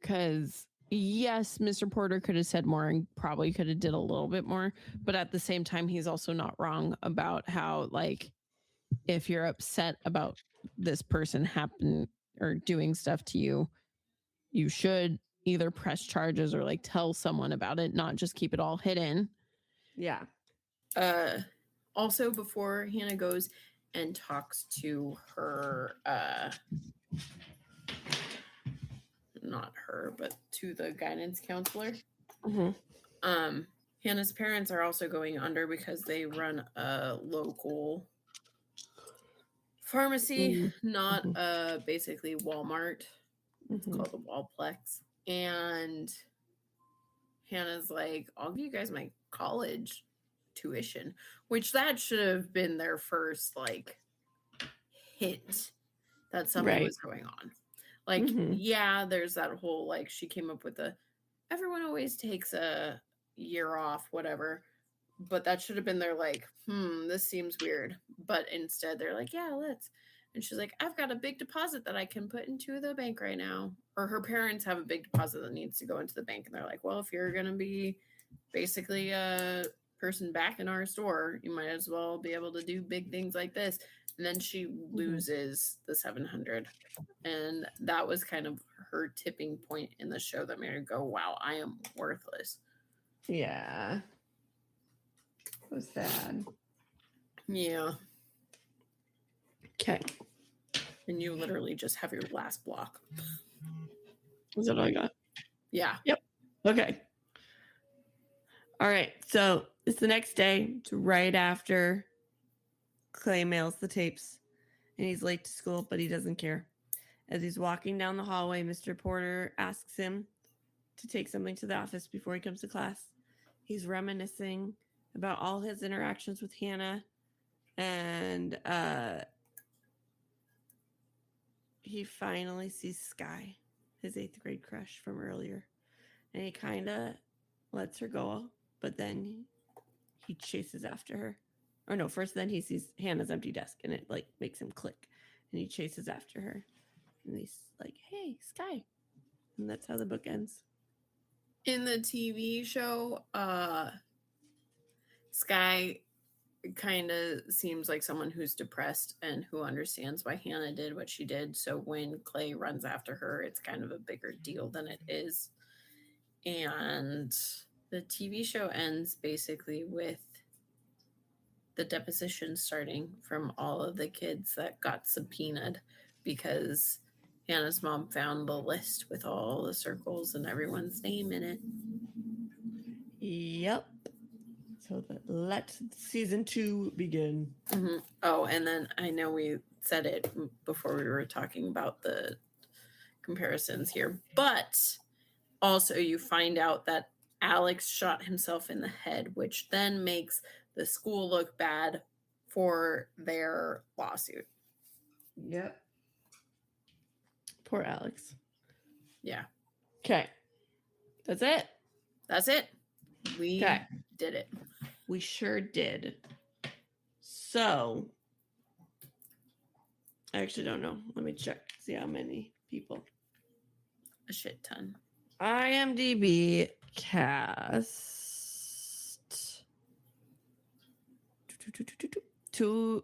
Because, yes, Mr. Porter could have said more and probably could have did a little bit more. But at the same time, he's also not wrong about how, like, if you're upset about this person happening or doing stuff to you, you should either press charges or like tell someone about it, not just keep it all hidden. Yeah. Also, before Hannah goes and talks to her, not her, but to the guidance counselor, Hannah's parents are also going under because they run a local pharmacy, not basically Walmart. It's called the Wallplex. And Hannah's like, I'll give you guys my college tuition, which that should have been their first like hint that something was going on. Like, yeah, there's that whole like she came up with everyone always takes a year off, whatever. But that should have been their like, this seems weird. But instead they're like, yeah, let's. And she's like, I've got a big deposit that I can put into the bank right now. Or her parents have a big deposit that needs to go into the bank. And they're like, well, if you're going to be basically a person back in our store, you might as well be able to do big things like this. And then she loses the $700. And that was kind of her tipping point in the show that made her go, wow, I am worthless. Yeah. It was sad. Yeah. Okay. And you literally just have your last block. Was that all I got? Yeah. Yep. Okay. All right. So it's the next day. It's right after Clay mails the tapes. And he's late to school, but he doesn't care. As he's walking down the hallway, Mr. Porter asks him to take something to the office before he comes to class. He's reminiscing about all his interactions with Hannah. And he finally sees Sky, his 8th grade crush from earlier. And he kind of lets her go, but then he chases after her. Or no, first then he sees Hannah's empty desk and it like makes him click. And he chases after her. And he's like, hey, Sky. And that's how the book ends. In the TV show, Sky kind of seems like someone who's depressed and who understands why Hannah did what she did. So when Clay runs after her, it's kind of a bigger deal than it is. And the TV show ends basically with the deposition starting from all of the kids that got subpoenaed because Hannah's mom found the list with all the circles and everyone's name in it. Yep. So let season 2 begin. Mm-hmm. Oh, and then I know we said it before we were talking about the comparisons here, but also you find out that Alex shot himself in the head, which then makes the school look bad for their lawsuit. Yep. Poor Alex. Yeah. Okay. That's it. That's it. We did it. We sure did. So, I actually don't know. Let me check. See how many people. A shit ton. IMDb cast.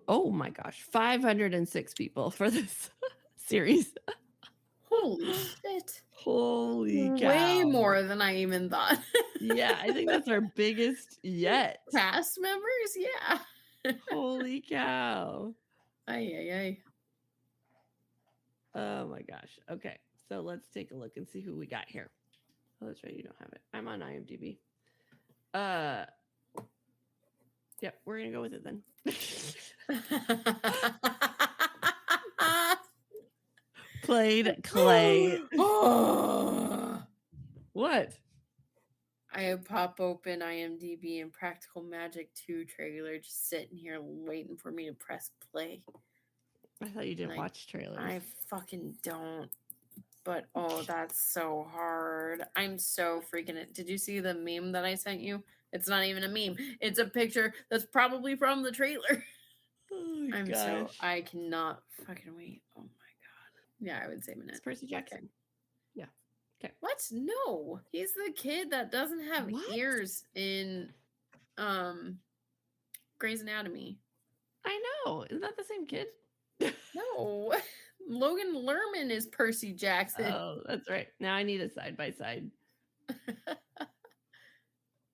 Oh my gosh. 506 people for this series. Holy shit. Holy cow. Way more than I even thought. Yeah, I think that's our biggest yet. Cast members? Yeah. Holy cow. Ay. Oh my gosh. Okay. So let's take a look and see who we got here. Oh, that's right. You don't have it. I'm on IMDb. Yep, we're gonna go with it then. Played Clay. What? I pop open IMDb and Practical Magic 2 trailer, just sitting here waiting for me to press play. I thought you didn't watch trailers. I fucking don't. But oh, that's so hard. I'm so freaking it. Did you see the meme that I sent you? It's not even a meme. It's a picture that's probably from the trailer. Oh my I'm gosh. so I cannot fucking wait. Oh my god. Yeah, I would say minute. It's Percy Jackson. Okay. Yeah. Okay. What? No. He's the kid that doesn't have ears in Grey's Anatomy. I know. Isn't that the same kid? No. Logan Lerman is Percy Jackson. Oh, that's right. Now I need a side by side.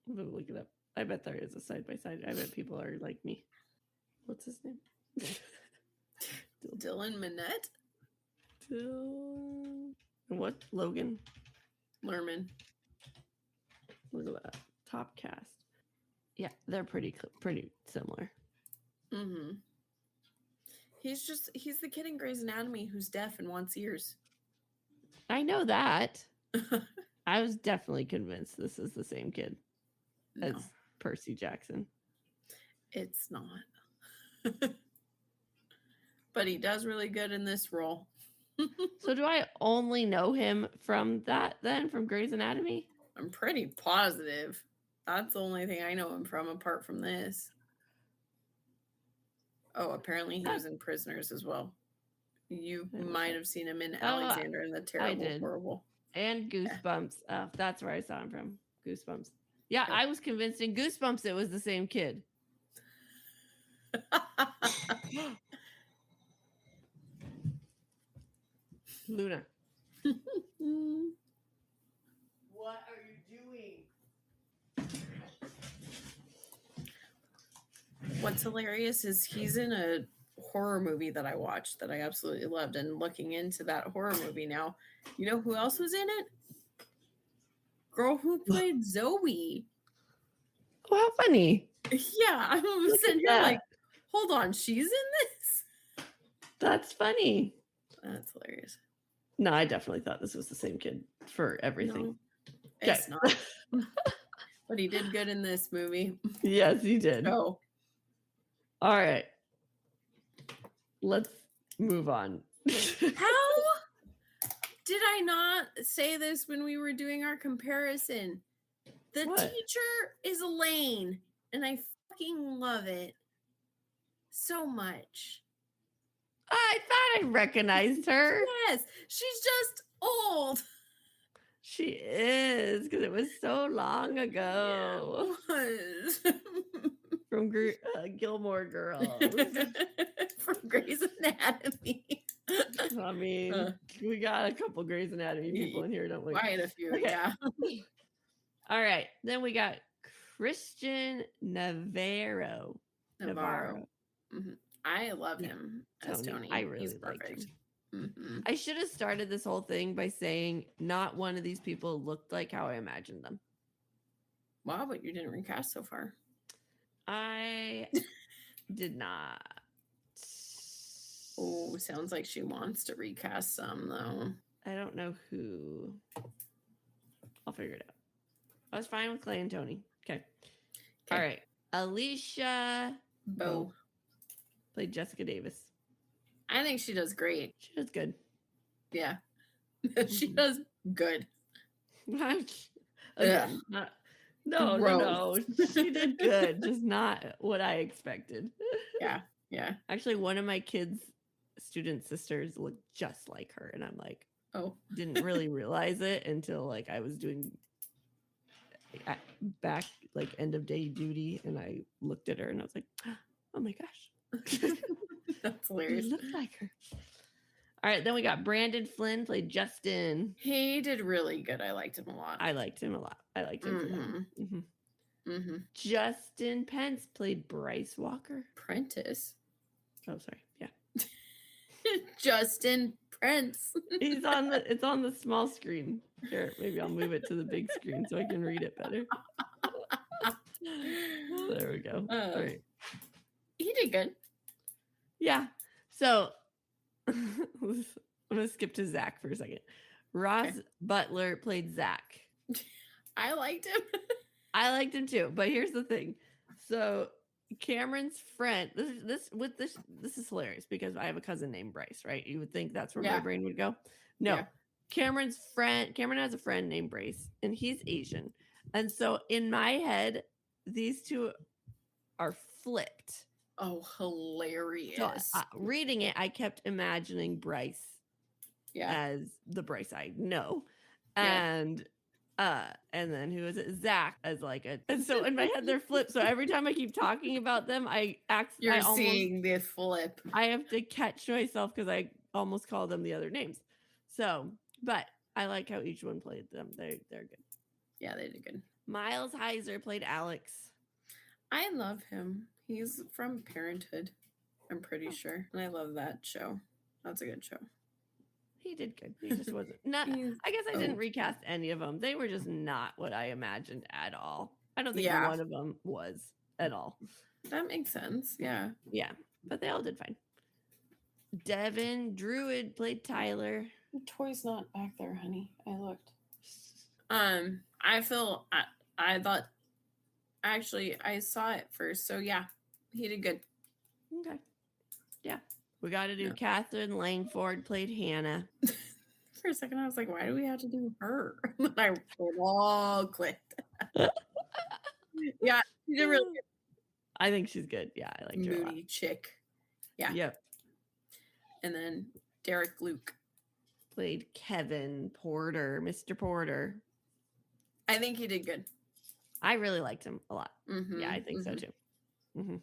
I'm gonna look it up. I bet there is a side by side. I bet people are like me. What's his name? Dylan Minnette? What? Logan Lerman. Look at that. Top cast. Yeah, they're pretty similar. Mm-hmm. He's the kid in Grey's Anatomy who's deaf and wants ears. I know that. I was definitely convinced this is the same kid as Percy Jackson. It's not. But he does really good in this role. So do I only know him from that then, from Grey's Anatomy? I'm pretty positive. That's the only thing I know him from apart from this. Oh, apparently he was in Prisoners as well. You might have seen him in Alexander and the Terrible, Horrible. And Goosebumps. Oh, that's where I saw him from. Goosebumps. Yeah, I was convinced in Goosebumps it was the same kid. Luna. What are you doing? What's hilarious is he's in a horror movie that I watched that I absolutely loved. And looking into that horror movie now, you know who else was in it? Girl who played Zoe. Oh, how funny. Yeah, I was sitting here like, hold on, she's in this? That's funny. That's hilarious. No, I definitely thought this was the same kid for everything. No, it's not. But he did good in this movie. Yes, he did. Oh. All right. Let's move on. How did I not say this when we were doing our comparison? The teacher is Elaine, and I fucking love it so much. I thought I recognized her. Yes, she's just old. She is, because it was so long ago. Yeah, it was. From Gilmore Girls. From Grey's Anatomy. I mean, we got a couple Grey's Anatomy people in here, don't we? Quite a few, yeah. All right. Then we got Christian Navarro. Mm-hmm. I love him as Tony. I really He's perfect. liked him. Mm-hmm. I should have started this whole thing by saying not one of these people looked like how I imagined them. Wow, but you didn't recast so far. I did not. Oh, sounds like she wants to recast some though. I don't know who. I'll figure it out. I was fine with Clay and Tony. Okay. All right. Alicia Bo played Jessica Davis. I think she does great. She does good. Yeah. She does good. Again, no. She did good, just not what I expected. Yeah. Actually, one of my kids' student sisters looked just like her, and I'm like, oh, didn't really realize it until like I was doing back like end of day duty, and I looked at her and I was like, oh my gosh, that's hilarious. It looks like her. All right, then we got Brandon Flynn played Justin. He did really good. I liked him a lot. I liked him a lot. I liked him. Mm-hmm. Mm-hmm. Justin Pence played Bryce Walker. Prentice. Oh, sorry. Yeah. Justin Prince. It's on the small screen. Here, maybe I'll move it to the big screen so I can read it better. There we go. All right. He did good. Yeah. So I'm gonna skip to Zach for a second. Ross Butler played Zach. I liked him. I liked him too, but here's the thing. So Cameron's friend, this is hilarious because I have a cousin named Bryce, right? You would think that's where my brain would go. No. Yeah. Cameron has a friend named Bryce, and he's Asian. And so in my head, these two are flipped. Oh, hilarious. So reading it, I kept imagining Bryce as the Bryce I know. And then who is it? Zach as like and so in my head they're flipped. So every time I keep talking about them, You're seeing the flip. I have to catch myself because I almost call them the other names. So, but I like how each one played them. They're good. Yeah, they did good. Miles Heiser played Alex. I love him. He's from Parenthood, I'm pretty sure. And I love that show. That's a good show. He did good. He just wasn't. I guess I didn't recast any of them. They were just not what I imagined at all. I don't think one of them was at all. That makes sense. Yeah. Yeah. But they all did fine. Devin Druid played Tyler. The toy's not back there, honey. I looked. I thought actually I saw it first. So yeah, he did good. Okay. Yeah. We got to do Catherine Langford played Hannah. For a second, I was like, why do we have to do her? I all clicked. Yeah, she did really good. I think she's good. Yeah, I like her a lot. Moody chick. Yeah. Yep. And then Derek Luke played Kevin Porter, Mr. Porter. I think he did good. I really liked him a lot. Mm-hmm, yeah, I think so too. Mm-hmm.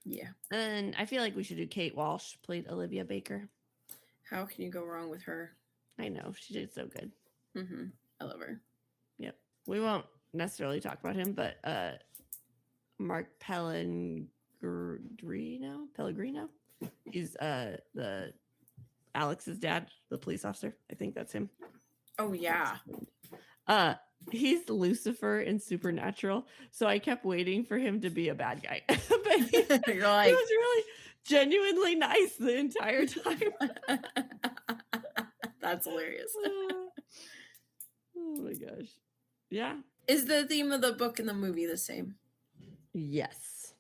Yeah. And I feel like we should do Kate Walsh played Olivia Baker. How can you go wrong with her? I know. She did so good. Mm-hmm. I love her. Yep. We won't necessarily talk about him, but Mark Pellegrino. He's the Alex's dad, the police officer. I think that's him. Oh yeah. He's Lucifer in Supernatural, so I kept waiting for him to be a bad guy. But he was really genuinely nice the entire time. That's hilarious. Oh my gosh. Yeah. Is the theme of the book and the movie the same? Yes.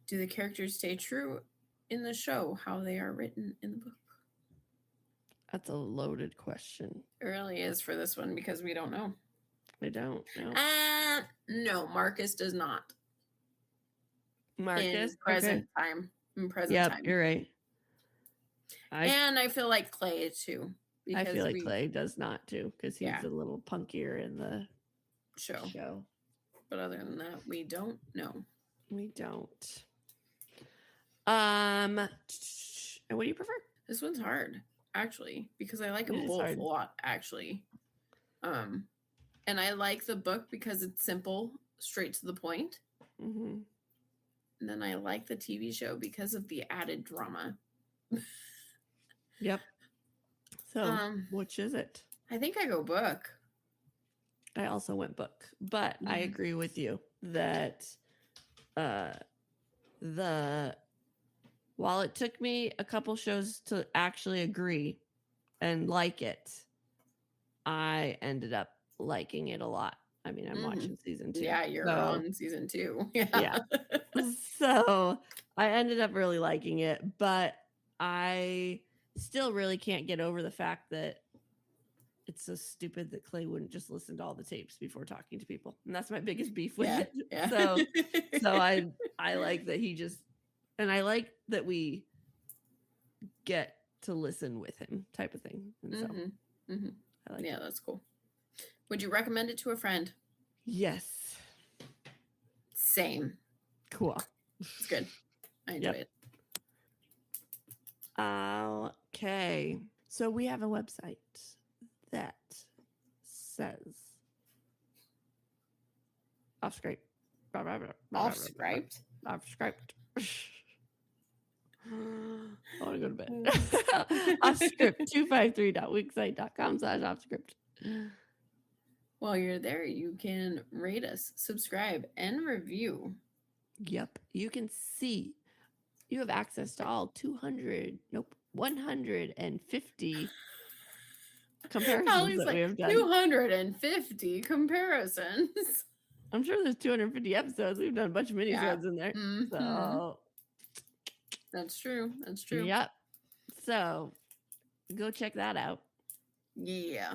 Do the characters stay true in the show how they are written in the book? That's a loaded question. It really is for this one because we don't know. I don't know. No, Marcus does not. Marcus? In present time. In present time. You're right. And I feel like Clay too. I feel like Clay does not too, because he's a little punkier in the show. But other than that, we don't know. We don't. And what do you prefer? This one's hard, actually, because I like them both a lot, actually. And I like the book because it's simple, straight to the point. Mm-hmm. And then I like the TV show because of the added drama. Yep. So, which is it? I think I go book. I also went book, but I agree with you that while it took me a couple shows to actually agree and like it, I ended up liking it a lot. I mean, I'm watching season 2. Yeah, you're on season 2. Yeah. So I ended up really liking it, but I still really can't get over the fact that it's so stupid that Clay wouldn't just listen to all the tapes before talking to people. And that's my biggest beef with it. Yeah. So I like that he just, and I like that we get to listen with him type of thing. And so I like it. That's cool. Would you recommend it to a friend? Yes. Same. Cool. It's good. I enjoy it. Okay. So we have a website that says Offscript. Offscript? Offscript. I want to go to bed. Offscript253.wixsite.com/offscript. While you're there, you can rate us, subscribe, and review. Yep. You can see. You have access to all 150 comparisons that we have done. 250 comparisons. I'm sure there's 250 episodes. We've done a bunch of mini-sodes in there. So That's true. Yep. So go check that out. Yeah.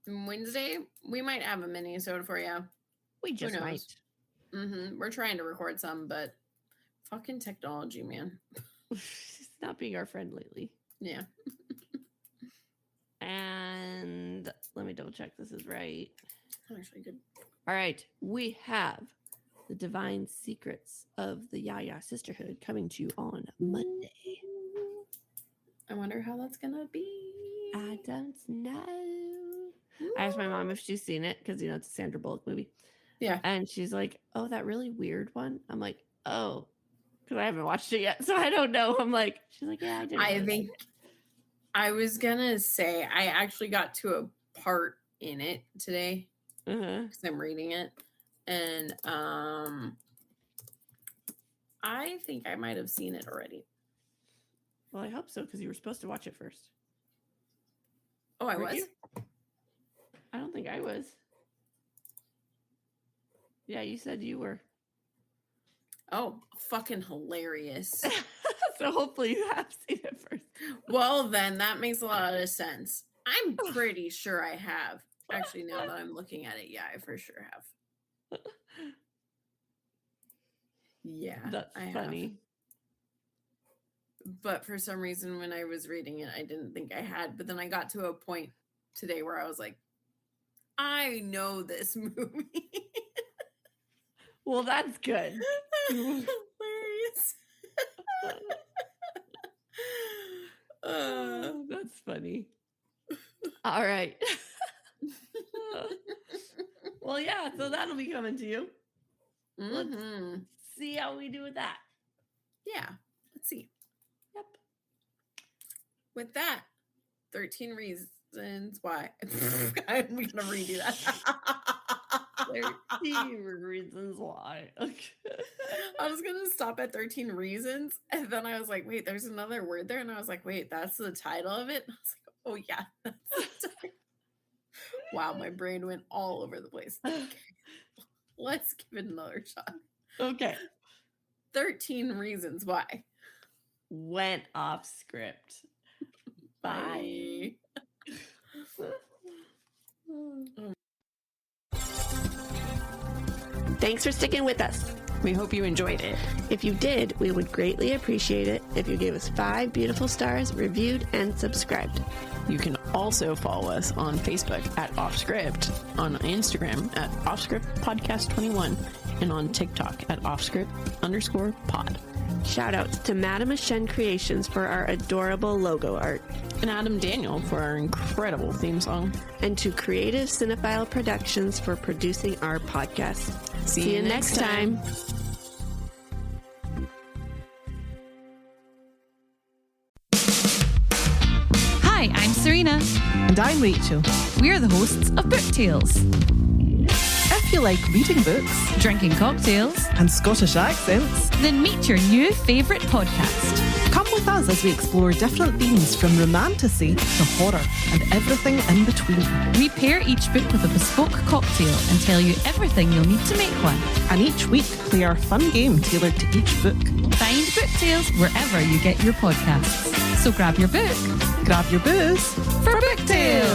Wednesday, we might have a mini-sode for you. We just might. We're trying to record some, but fucking technology, man. It's not being our friend lately. Yeah. And let me double check this is right. Actually, good. All right. We have The Divine Secrets of the Yaya Sisterhood coming to you on Monday. I wonder how that's going to be. I don't know. I asked my mom if she's seen it because, it's a Sandra Bullock movie. Yeah. And she's like, oh, that really weird one. I'm like, oh, because I haven't watched it yet. So I don't know. I'm like, she's like, yeah, I did. I think I was going to say I actually got to a part in it today because I'm reading it. And I think I might have seen it already. Well, I hope so because you were supposed to watch it first. Oh, I was? You? I don't think I was. Yeah, you said you were. Oh, fucking hilarious. So hopefully you have seen it first. Well, then that makes a lot of sense. I'm pretty sure I have. Actually, now that I'm looking at it, yeah, I for sure have. Yeah. That's funny. Have. But for some reason, when I was reading it, I didn't think I had. But then I got to a point today where I was like, I know this movie. Well, that's good. Hilarious. That's funny. All right. Well, yeah, so that'll be coming to you. Let's see how we do with that. Yeah, let's see. Yep. With that, 13 reasons why. I'm going to redo that. 13 reasons why. Okay. I was going to stop at 13 reasons. And then I was like, wait, there's another word there. And I was like, wait, that's the title of it? And I was like, oh, yeah. That's the title. Wow, my brain went all over the place. Okay. Let's give it another shot. Okay. 13 reasons why. Went off script. Bye. Thanks for sticking with us. We hope you enjoyed it. If you did, we would greatly appreciate it if you gave us 5 beautiful stars, reviewed, and subscribed. You can also follow us on Facebook at Offscript, on Instagram at Offscript Podcast 21, and on TikTok at Offscript_pod. Shout outs to Madame Shen Creations for our adorable logo art. And Adam Daniel for our incredible theme song. And to Creative Cinephile Productions for producing our podcast. See you next time. Hi, I'm Serena. And I'm Rachel. We are the hosts of Book Tales. If If you like reading books, Drinking cocktails, and Scottish accents, then meet your new favourite podcast. come with us as we explore different themes from romantasy to horror and everything in between. We pair each book with a bespoke cocktail and tell you everything you'll need to make one. And each week, play our fun game tailored to each book. Find Book Tales wherever you get your podcasts. So grab your book, Grab your booze for Book Tales.